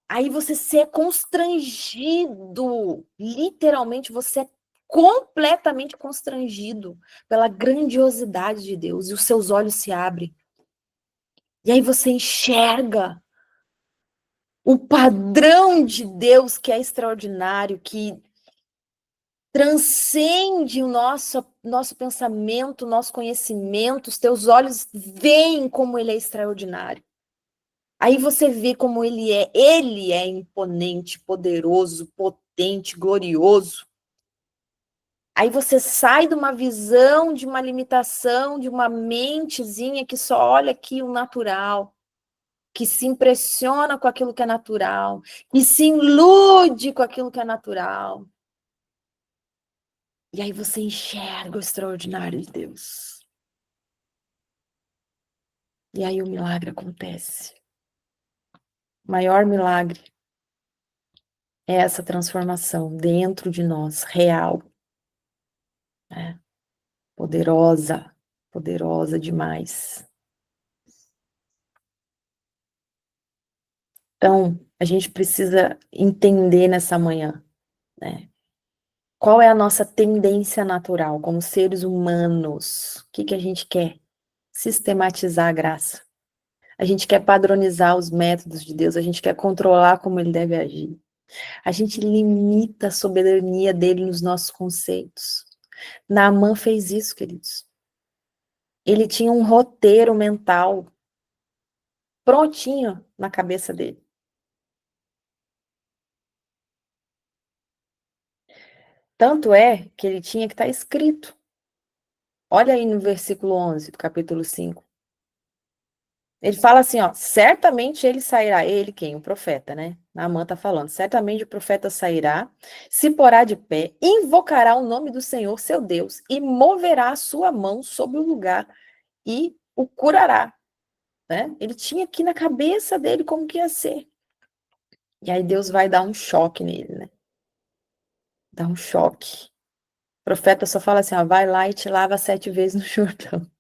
Speaker 2: aí você se é constrangido, literalmente você é completamente constrangido pela grandiosidade de Deus, e os seus olhos se abrem. E aí você enxerga o padrão de Deus que é extraordinário, que transcende o nosso pensamento, o nosso conhecimento, os teus olhos veem como ele é extraordinário. Aí você vê como ele é imponente, poderoso, potente, glorioso. Aí você sai de uma visão, de uma limitação, de uma mentezinha que só olha aqui o natural. que se impressiona com aquilo que é natural, que se ilude com aquilo que é natural. E aí você enxerga o extraordinário de Deus. E aí o milagre acontece. O maior milagre é essa transformação dentro de nós, real. Né? Poderosa, poderosa demais. Então, a gente precisa entender nessa manhã, né? Qual é a nossa tendência natural como seres humanos? O que a gente quer? Sistematizar a graça. A gente quer padronizar os métodos de Deus, a gente quer controlar como ele deve agir. A gente limita a soberania dele nos nossos conceitos. Naamã fez isso, queridos. Ele tinha um roteiro mental prontinho na cabeça dele. Tanto é que ele tinha que estar escrito. Olha aí no versículo 11 do capítulo 5. Ele fala assim, ó, certamente ele sairá, ele quem? O profeta, né? Naamã tá falando, certamente o profeta sairá, se porá de pé, invocará o nome do Senhor, seu Deus, e moverá a sua mão sobre o lugar e o curará, né? Ele tinha aqui na cabeça dele como que ia ser. E aí Deus vai dar um choque nele, né? Dá um choque. O profeta só fala assim, ó, vai lá e te lava 7 vezes no Jordão.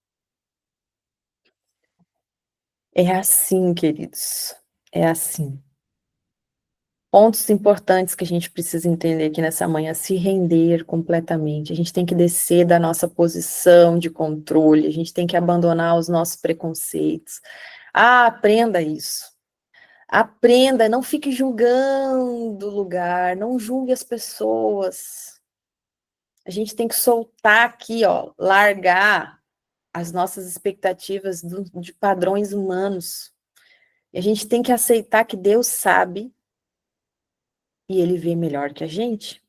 Speaker 2: É assim, queridos, é assim. Pontos importantes que a gente precisa entender aqui nessa manhã, se render completamente. A gente tem que descer da nossa posição de controle, a gente tem que abandonar os nossos preconceitos. Ah, aprenda isso. Aprenda, não fique julgando o lugar, não julgue as pessoas. A gente tem que soltar aqui, ó, largar as nossas expectativas de padrões humanos. E a gente tem que aceitar que Deus sabe e Ele vê melhor que a gente.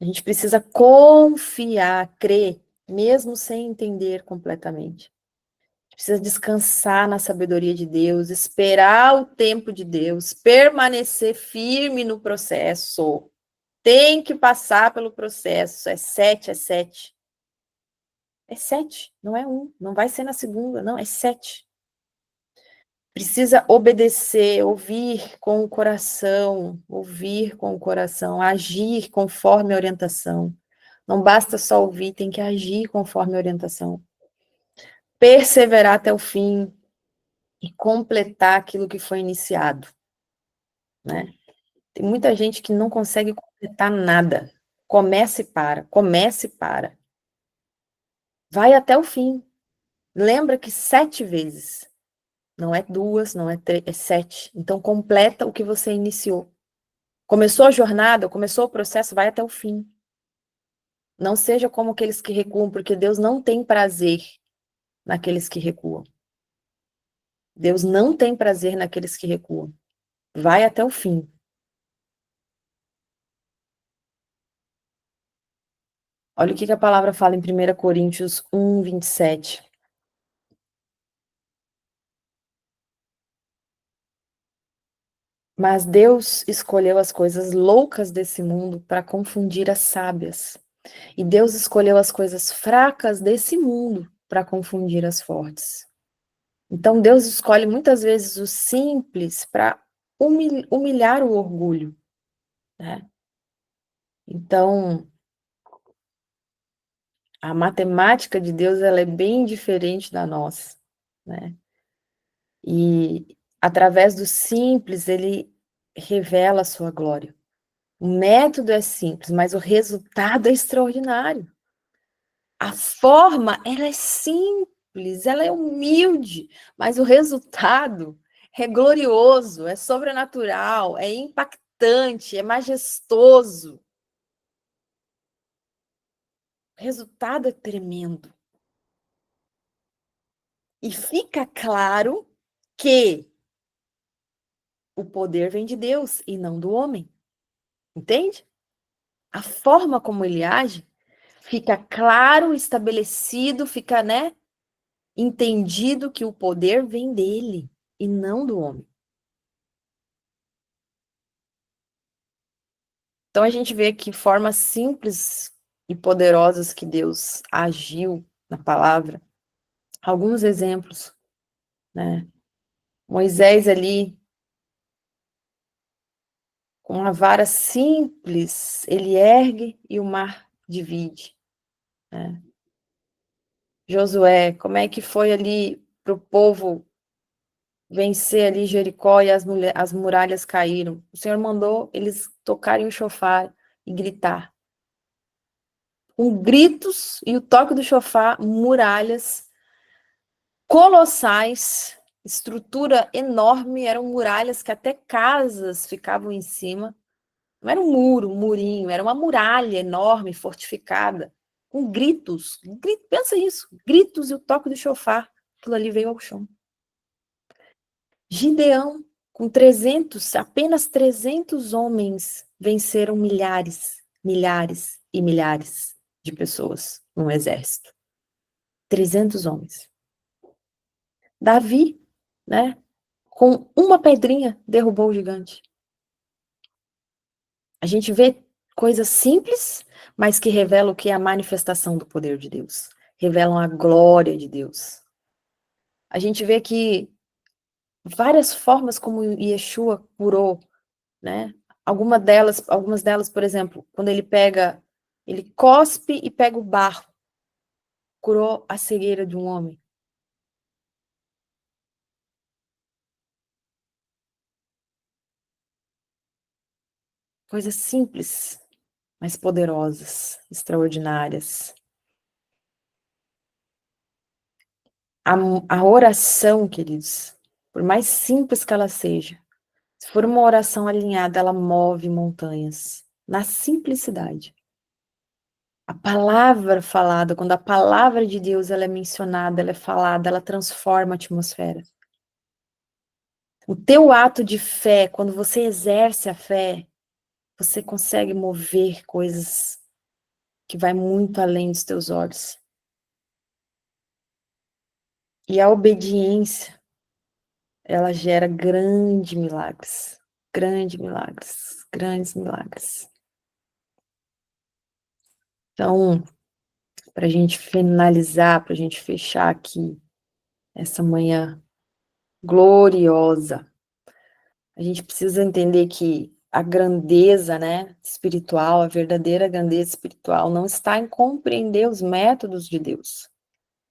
Speaker 2: A gente precisa confiar, crer, mesmo sem entender completamente. A gente precisa descansar na sabedoria de Deus, esperar o tempo de Deus, permanecer firme no processo. Tem que passar pelo processo. É 7, é 7. É 7, não é 1. Não vai ser na segunda, não, é 7. Precisa obedecer, ouvir com o coração, agir conforme a orientação. Não basta só ouvir, tem que agir conforme a orientação. Perseverar até o fim e completar aquilo que foi iniciado, né? Tem muita gente que não consegue completar nada. Começa e para, começa e para. Vai até o fim. Lembra que 7 vezes. Não é 2, não é 3, é 7. Então, completa o que você iniciou. Começou a jornada, começou o processo, vai até o fim. Não seja como aqueles que recuam, porque Deus não tem prazer naqueles que recuam. Deus não tem prazer naqueles que recuam. Vai até o fim. Olha o que a palavra fala em 1 Coríntios 1, 27. Mas Deus escolheu as coisas loucas desse mundo para confundir as sábias. E Deus escolheu as coisas fracas desse mundo para confundir as fortes. Então Deus escolhe muitas vezes o simples para humilhar o orgulho, né? Então, a matemática de Deus ela é bem diferente da nossa, né? E através do simples ele revela a sua glória. O método é simples, mas o resultado é extraordinário. A forma, ela é simples, ela é humilde, mas o resultado é glorioso, é sobrenatural, é impactante, é majestoso. O resultado é tremendo. E fica claro que o poder vem de Deus e não do homem. Entende? A forma como ele age fica claro, estabelecido, fica, né, entendido que o poder vem dele. e não do homem. Então a gente vê que formas simples e poderosas que Deus agiu na palavra. Alguns exemplos, né? Moisés ali, com uma vara simples, ele ergue e o mar divide, né? Josué, como é que foi ali para o povo vencer ali Jericó e as muralhas caíram? O Senhor mandou eles tocarem o chofar e gritar. Com gritos e o toque do chofar, muralhas colossais, estrutura enorme, eram muralhas que até casas ficavam em cima. Não era um muro, um murinho, era uma muralha enorme, fortificada, com gritos. Pensa isso, gritos e o toque do chofar. Aquilo ali veio ao chão. Gideão, com 300, apenas 300 homens, venceram milhares, milhares e milhares de pessoas num exército. 300 homens. Davi, né, com uma pedrinha, derrubou o gigante. A gente vê coisas simples, mas que revelam o que é a manifestação do poder de Deus. Revelam a glória de Deus. A gente vê que várias formas como Yeshua curou, né? Algumas delas, por exemplo, quando ele cospe e pega o barro, curou a cegueira de um homem. Coisas simples, mas poderosas, extraordinárias. A oração, queridos, por mais simples que ela seja, se for uma oração alinhada, ela move montanhas, na simplicidade. A palavra falada, quando a palavra de Deus ela é mencionada, ela é falada, ela transforma a atmosfera. O teu ato de fé, quando você exerce a fé, você consegue mover coisas que vai muito além dos teus olhos. E a obediência, ela gera grandes milagres, grandes milagres, grandes milagres. Então, para a gente finalizar, para a gente fechar aqui essa manhã gloriosa, a gente precisa entender que a grandeza, né, espiritual, a verdadeira grandeza espiritual não está em compreender os métodos de Deus,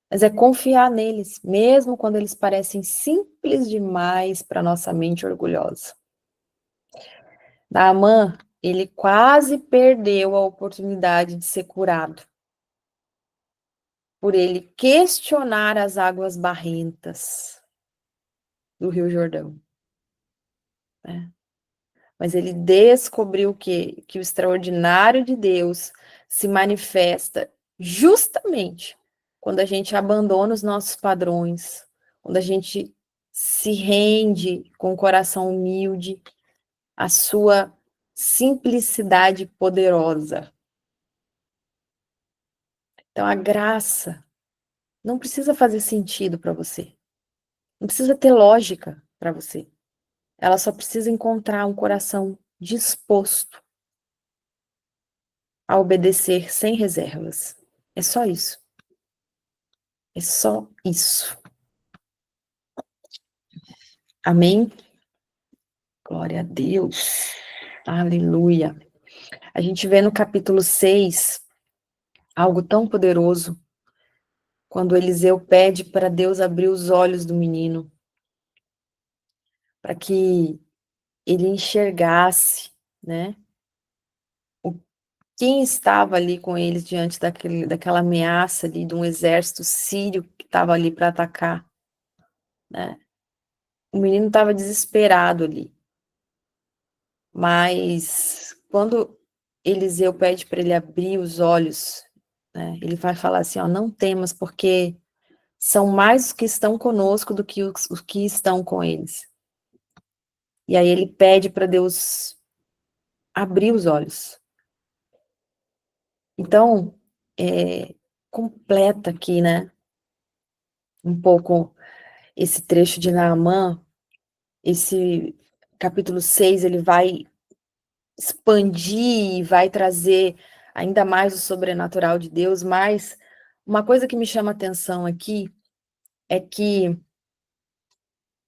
Speaker 2: mas é confiar neles, mesmo quando eles parecem simples demais para nossa mente orgulhosa. Naamã, ele quase perdeu a oportunidade de ser curado, por ele questionar as águas barrentas do Rio Jordão, né? Mas ele descobriu que o extraordinário de Deus se manifesta justamente quando a gente abandona os nossos padrões, quando a gente se rende com o coração humilde à sua simplicidade poderosa. Então, a graça não precisa fazer sentido para você, não precisa ter lógica para você. Ela só precisa encontrar um coração disposto a obedecer sem reservas. É só isso. É só isso. Amém? Glória a Deus. Aleluia. A gente vê no capítulo 6 algo tão poderoso, quando Eliseu pede para Deus abrir os olhos do menino, para que ele enxergasse, né, quem estava ali com eles diante daquela ameaça ali de um exército sírio que estava ali para atacar, né? O menino estava desesperado ali. Mas quando Eliseu pede para ele abrir os olhos, né, ele vai falar assim, ó, não temas, porque são mais os que estão conosco do que os que estão com eles. E aí ele pede para Deus abrir os olhos. Então, completa aqui, né, um pouco esse trecho de Naamã, esse capítulo 6, ele vai expandir, vai trazer ainda mais o sobrenatural de Deus, mas uma coisa que me chama atenção aqui é que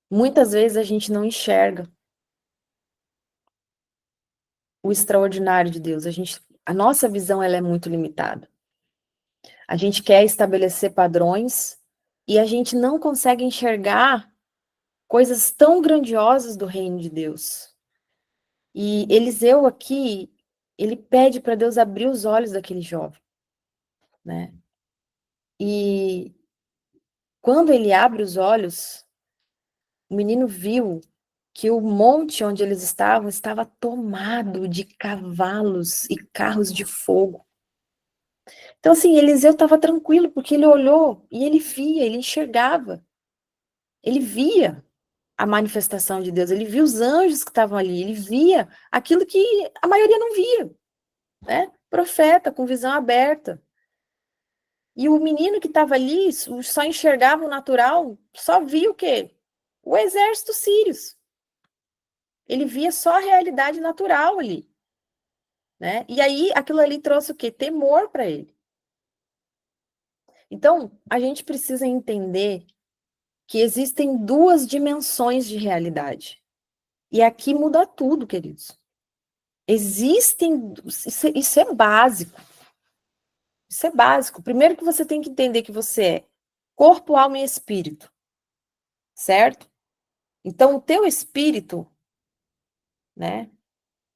Speaker 2: muitas vezes a gente não enxerga o extraordinário de Deus. A nossa visão ela é muito limitada. A gente quer estabelecer padrões e a gente não consegue enxergar coisas tão grandiosas do reino de Deus. E Eliseu aqui, ele pede para Deus abrir os olhos daquele jovem, né? E quando ele abre os olhos, o menino viu que o monte onde eles estavam estava tomado de cavalos e carros de fogo. Então, assim, Eliseu estava tranquilo, porque ele olhou e ele via, ele enxergava, ele via a manifestação de Deus, ele via os anjos que estavam ali, ele via aquilo que a maioria não via, né? Profeta com visão aberta. E o menino que estava ali só enxergava o natural, só via o quê? O exército sírio. Ele via só a realidade natural ali, né? E aí aquilo ali trouxe o quê? Temor para ele. Então, a gente precisa entender que existem duas dimensões de realidade. E aqui muda tudo, queridos. Existem, isso é básico. Isso é básico. Primeiro que você tem que entender que você é corpo, alma e espírito, certo? Então, o teu espírito, né,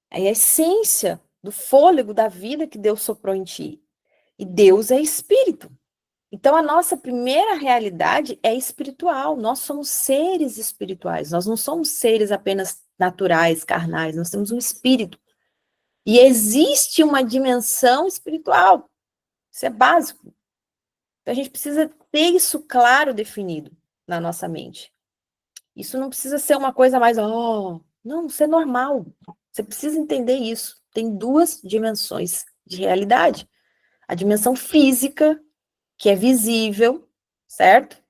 Speaker 2: é a essência do fôlego da vida que Deus soprou em ti. E Deus é espírito. Então, a nossa primeira realidade é espiritual. Nós somos seres espirituais. Nós não somos seres apenas naturais, carnais. Nós temos um espírito. E existe uma dimensão espiritual. Isso é básico. Então, a gente precisa ter isso claro definido na nossa mente. Isso não precisa ser uma coisa mais, não, isso é normal. Você precisa entender isso. Tem duas dimensões de realidade. A dimensão física, que é visível, certo?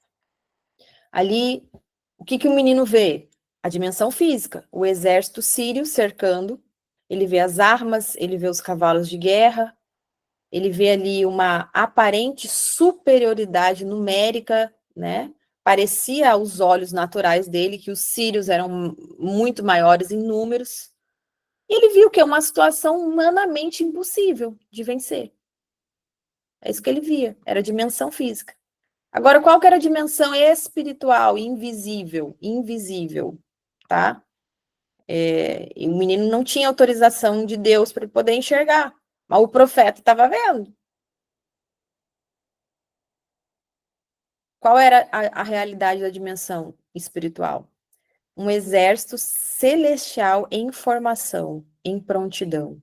Speaker 2: Ali, o que o menino vê? A dimensão física, o exército sírio cercando, ele vê as armas, ele vê os cavalos de guerra, ele vê ali uma aparente superioridade numérica, né? Parecia aos olhos naturais dele que os sírios eram muito maiores em números. E ele viu que é uma situação humanamente impossível de vencer. É isso que ele via, era a dimensão física. Agora, qual que era a dimensão espiritual, invisível, tá? E o menino não tinha autorização de Deus para poder enxergar, mas o profeta estava vendo. Qual era a realidade da dimensão espiritual? Um exército celestial em formação, em prontidão.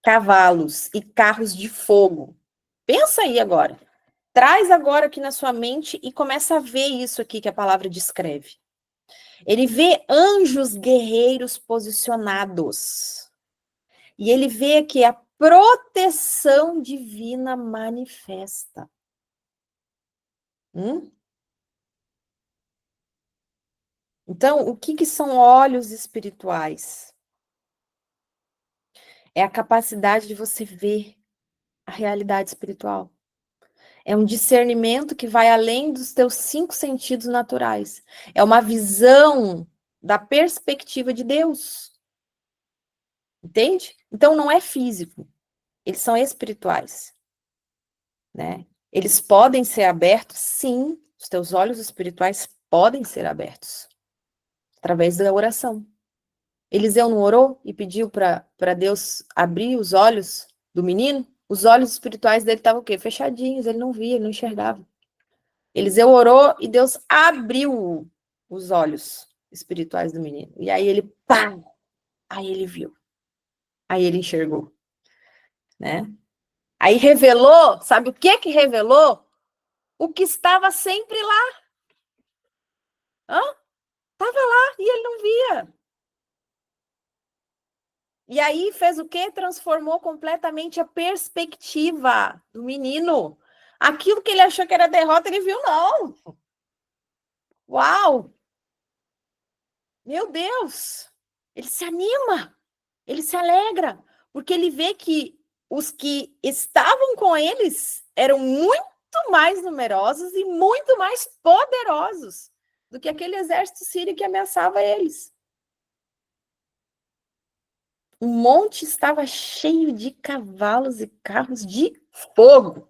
Speaker 2: Cavalos e carros de fogo. Pensa aí agora. Traz agora aqui na sua mente e começa a ver isso aqui que a palavra descreve. Ele vê anjos guerreiros posicionados. E ele vê que a proteção divina manifesta. Então, o que são olhos espirituais? É a capacidade de você ver a realidade espiritual. É um discernimento que vai além dos teus 5 sentidos naturais. É uma visão da perspectiva de Deus. Entende? Então, não é físico. Eles são espirituais, né? Eles podem ser abertos, sim. Os teus olhos espirituais podem ser abertos através da oração. Eliseu não orou e pediu para Deus abrir os olhos do menino? Os olhos espirituais dele estavam o quê? Fechadinhos, ele não via, ele não enxergava. Eliseu orou e Deus abriu os olhos espirituais do menino. E aí ele, pá! Aí ele viu. Aí ele enxergou, né? Aí revelou, sabe o que revelou? O que estava sempre lá. Estava lá e ele não via. E aí fez o quê? Transformou completamente a perspectiva do menino. Aquilo que ele achou que era derrota, ele viu, não. Uau! Meu Deus, ele se anima, ele se alegra, porque ele vê que os que estavam com eles eram muito mais numerosos e muito mais poderosos do que aquele exército sírio que ameaçava eles. O monte estava cheio de cavalos e carros de fogo.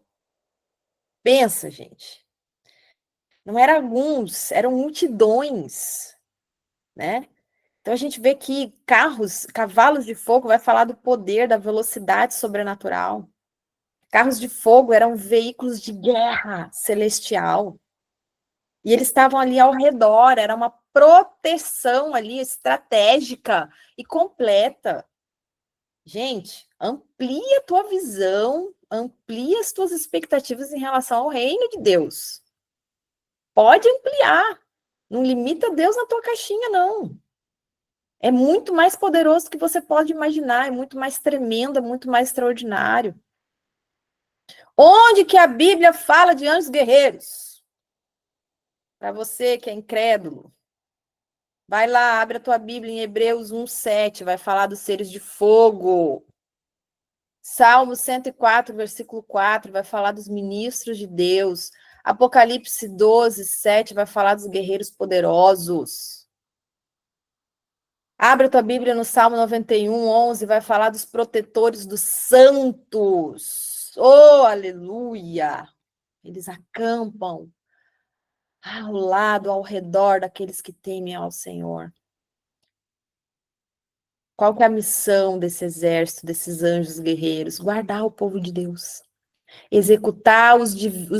Speaker 2: Pensa, gente. Não eram alguns, eram multidões, né? Então a gente vê que carros, cavalos de fogo, vai falar do poder, da velocidade sobrenatural. Carros de fogo eram veículos de guerra celestial. E eles estavam ali ao redor, era uma proteção ali estratégica e completa. Gente, amplia a tua visão, amplia as tuas expectativas em relação ao reino de Deus. Pode ampliar. Não limita Deus na tua caixinha, não. É muito mais poderoso do que você pode imaginar, é muito mais tremendo, é muito mais extraordinário. Onde que a Bíblia fala de anjos guerreiros? Para você que é incrédulo, vai lá, abre a tua Bíblia em Hebreus 1:7, vai falar dos seres de fogo. Salmo 104, versículo 4, vai falar dos ministros de Deus. Apocalipse 12:7, vai falar dos guerreiros poderosos. Abre a tua Bíblia no Salmo 91:11, vai falar dos protetores dos santos. Oh, aleluia! Eles acampam ao lado, ao redor daqueles que temem ao Senhor. Qual que é a missão desse exército, desses anjos guerreiros? Guardar o povo de Deus. Executar os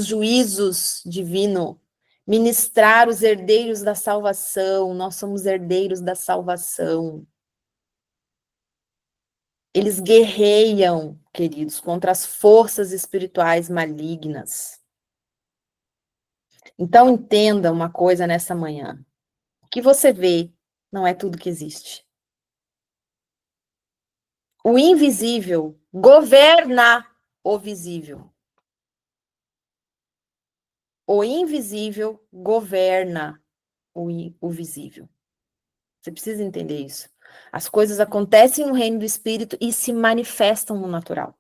Speaker 2: juízos divinos. Ministrar os herdeiros da salvação. Nós somos herdeiros da salvação. Eles guerreiam, queridos, contra as forças espirituais malignas. Então, entenda uma coisa nessa manhã. O que você vê não é tudo que existe. O invisível governa o visível. O invisível governa o visível. Você precisa entender isso. As coisas acontecem no reino do espírito e se manifestam no natural.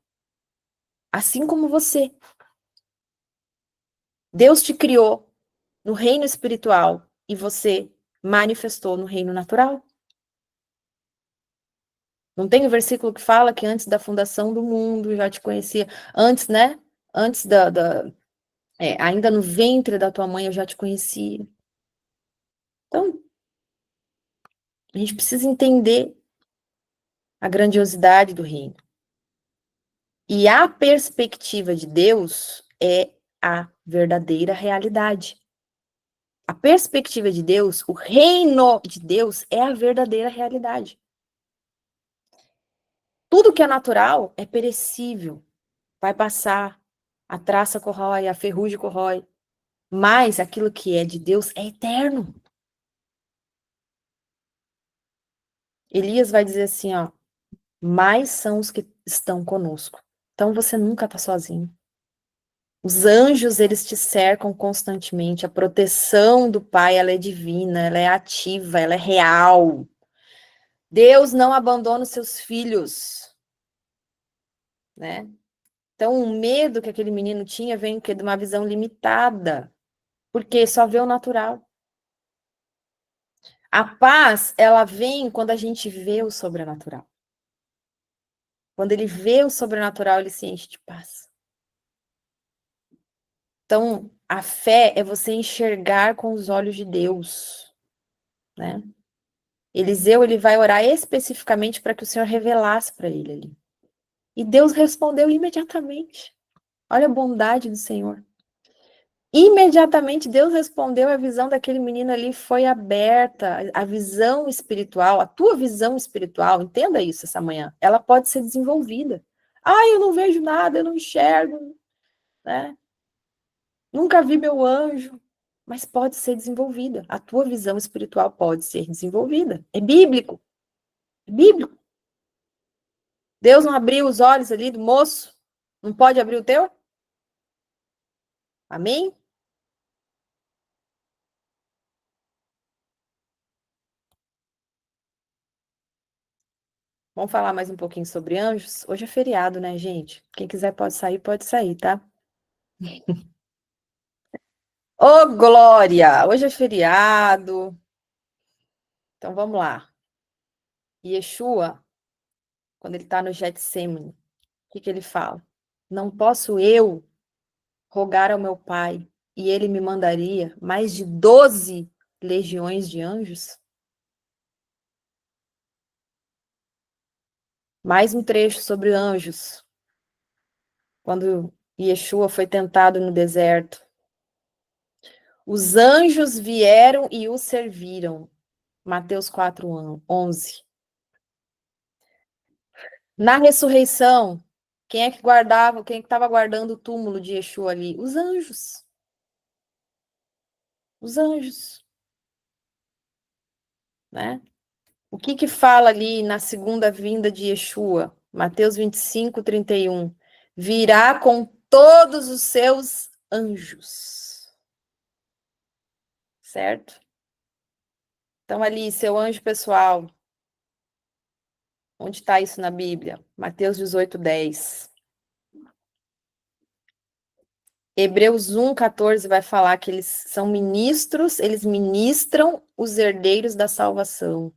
Speaker 2: Assim como você. Deus te criou no reino espiritual e você manifestou no reino natural. Não tem o versículo que fala que antes da fundação do mundo eu já te conhecia. Antes, né? Antes ainda no ventre da tua mãe eu já te conhecia. Então, a gente precisa entender a grandiosidade do reino. E a perspectiva de Deus é a verdadeira realidade. A perspectiva de Deus, o reino de Deus é a verdadeira realidade. Tudo que é natural é perecível, vai passar, a traça corrói, a ferrugem corrói, mas aquilo que é de Deus é eterno. Elias vai dizer assim, ó, mais são os que estão conosco. Então você nunca está sozinho. Os anjos, eles te cercam constantemente. A proteção do Pai, ela é divina, ela é ativa, ela é real. Deus não abandona os seus filhos, né? Então, o medo que aquele menino tinha vem de uma visão limitada, porque só vê o natural. A paz, ela vem quando a gente vê o sobrenatural. Quando ele vê o sobrenatural, ele se enche de paz. Então, a fé é você enxergar com os olhos de Deus, né? Eliseu, ele vai orar especificamente para que o Senhor revelasse para ele ali. E Deus respondeu imediatamente. Olha a bondade do Senhor. Imediatamente Deus respondeu, a visão daquele menino ali foi aberta, a visão espiritual, a tua visão espiritual, entenda isso essa manhã, ela pode ser desenvolvida. Ah, eu não vejo nada, eu não enxergo, né? Nunca vi meu anjo, mas pode ser desenvolvida. A tua visão espiritual pode ser desenvolvida. É bíblico. É bíblico. Deus não abriu os olhos ali do moço? Não pode abrir o teu? Amém? Vamos falar mais um pouquinho sobre anjos? Hoje é feriado, né, gente? Quem quiser pode sair, tá? Ô, glória! Hoje é feriado. Então vamos lá. Yeshua, quando ele está no Getsemane, o que ele fala? Não posso eu rogar ao meu pai e ele me mandaria mais de 12 legiões de anjos? Mais um trecho sobre anjos. Quando Yeshua foi tentado no deserto, os anjos vieram e o serviram. Mateus 4:11. Na ressurreição, quem é que guardava, quem é que estava guardando o túmulo de Yeshua ali? Os anjos. Os anjos, né? O que fala ali na segunda vinda de Yeshua? Mateus 25:31. Virá com todos os seus anjos. Certo? Então, ali, seu anjo pessoal. Onde está isso na Bíblia? Mateus 18:10. Hebreus 1:14 vai falar que eles são ministros, eles ministram os herdeiros da salvação.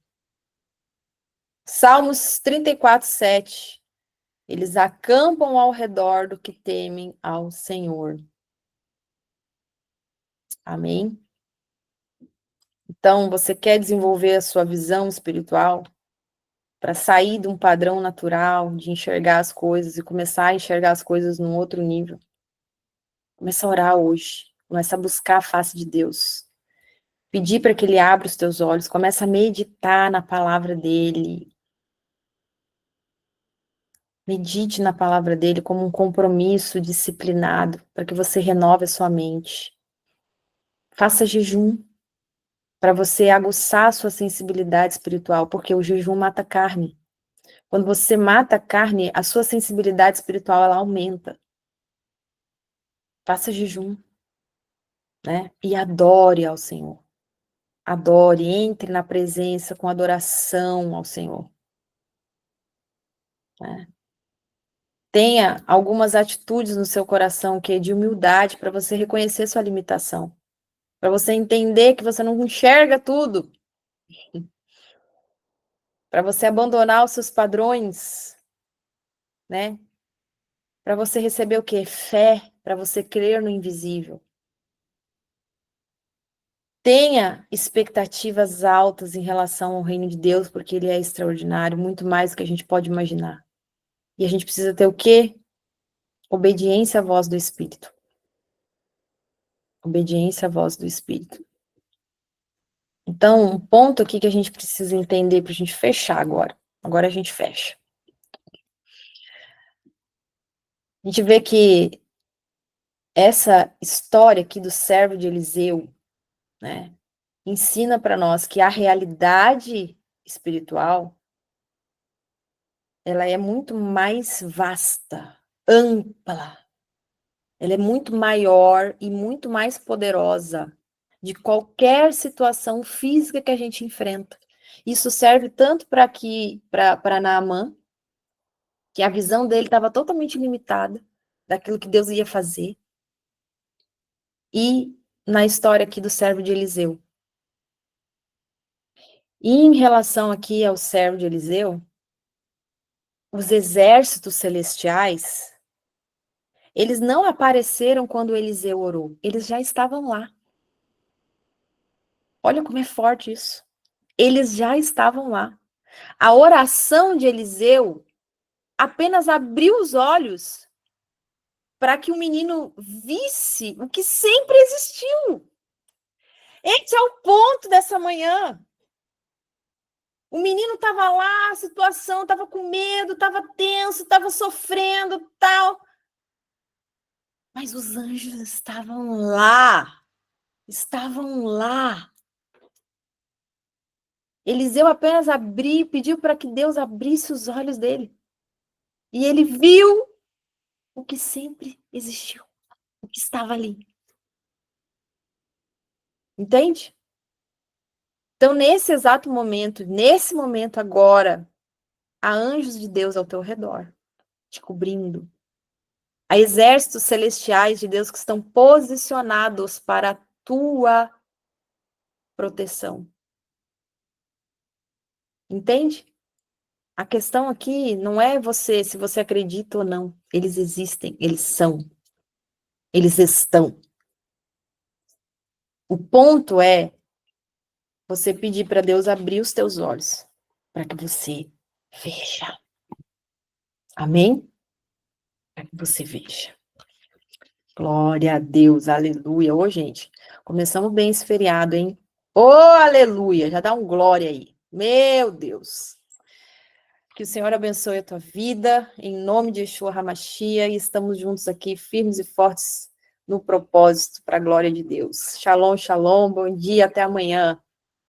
Speaker 2: Salmos 34:7. Eles acampam ao redor do que temem ao Senhor. Amém? Então, você quer desenvolver a sua visão espiritual para sair de um padrão natural de enxergar as coisas e começar a enxergar as coisas num outro nível? Começa a orar hoje. Começa a buscar a face de Deus. Pedir para que Ele abra os teus olhos. Começa a meditar na palavra dEle. Medite na palavra dEle como um compromisso disciplinado para que você renove a sua mente. Faça jejum para você aguçar a sua sensibilidade espiritual, porque o jejum mata a carne. Quando você mata a carne, a sua sensibilidade espiritual ela aumenta. Faça jejum, né? E adore ao Senhor. Adore, entre na presença com adoração ao Senhor. Né? Tenha algumas atitudes no seu coração que é de humildade para você reconhecer sua limitação. Para você entender que você não enxerga tudo. Para você abandonar os seus padrões, né? Para você receber o quê? Fé, para você crer no invisível. Tenha expectativas altas em relação ao reino de Deus, porque ele é extraordinário, muito mais do que a gente pode imaginar. E a gente precisa ter o quê? Obediência à voz do Espírito. Obediência à voz do Espírito. Então, um ponto aqui que a gente precisa entender para a gente fechar agora. Agora a gente fecha. A gente vê que essa história aqui do servo de Eliseu, né, ensina para nós que a realidade espiritual ela é muito mais vasta, ampla. Ela é muito maior e muito mais poderosa de qualquer situação física que a gente enfrenta. Isso serve tanto para Naamã, que a visão dele estava totalmente limitada daquilo que Deus ia fazer, e na história aqui do servo de Eliseu. E em relação aqui ao servo de Eliseu, os exércitos celestiais, eles não apareceram quando Eliseu orou, eles já estavam lá. Olha como é forte isso. Eles já estavam lá. A oração de Eliseu apenas abriu os olhos para que o menino visse o que sempre existiu. Esse é o ponto dessa manhã. O menino estava lá, a situação estava com medo, estava tenso, estava sofrendo, tal. Mas os anjos estavam lá. Estavam lá. Eliseu apenas pediu para que Deus abrisse os olhos dele. E ele viu o que sempre existiu, o que estava ali. Entende? Então, nesse exato momento, nesse momento agora, há anjos de Deus ao teu redor, te cobrindo. Há exércitos celestiais de Deus que estão posicionados para a tua proteção. Entende? A questão aqui não é você, se você acredita ou não. Eles existem, eles são. Eles estão. O ponto é você pedir para Deus abrir os teus olhos, para que você veja. Amém? Para que você veja. Glória a Deus, aleluia. Ô, gente, começamos bem esse feriado, hein? Ô, aleluia, já dá um glória aí. Meu Deus. Que o Senhor abençoe a tua vida, em nome de Yeshua HaMashiach, e estamos juntos aqui, firmes e fortes no propósito, para a glória de Deus. Shalom, shalom, bom dia, até amanhã.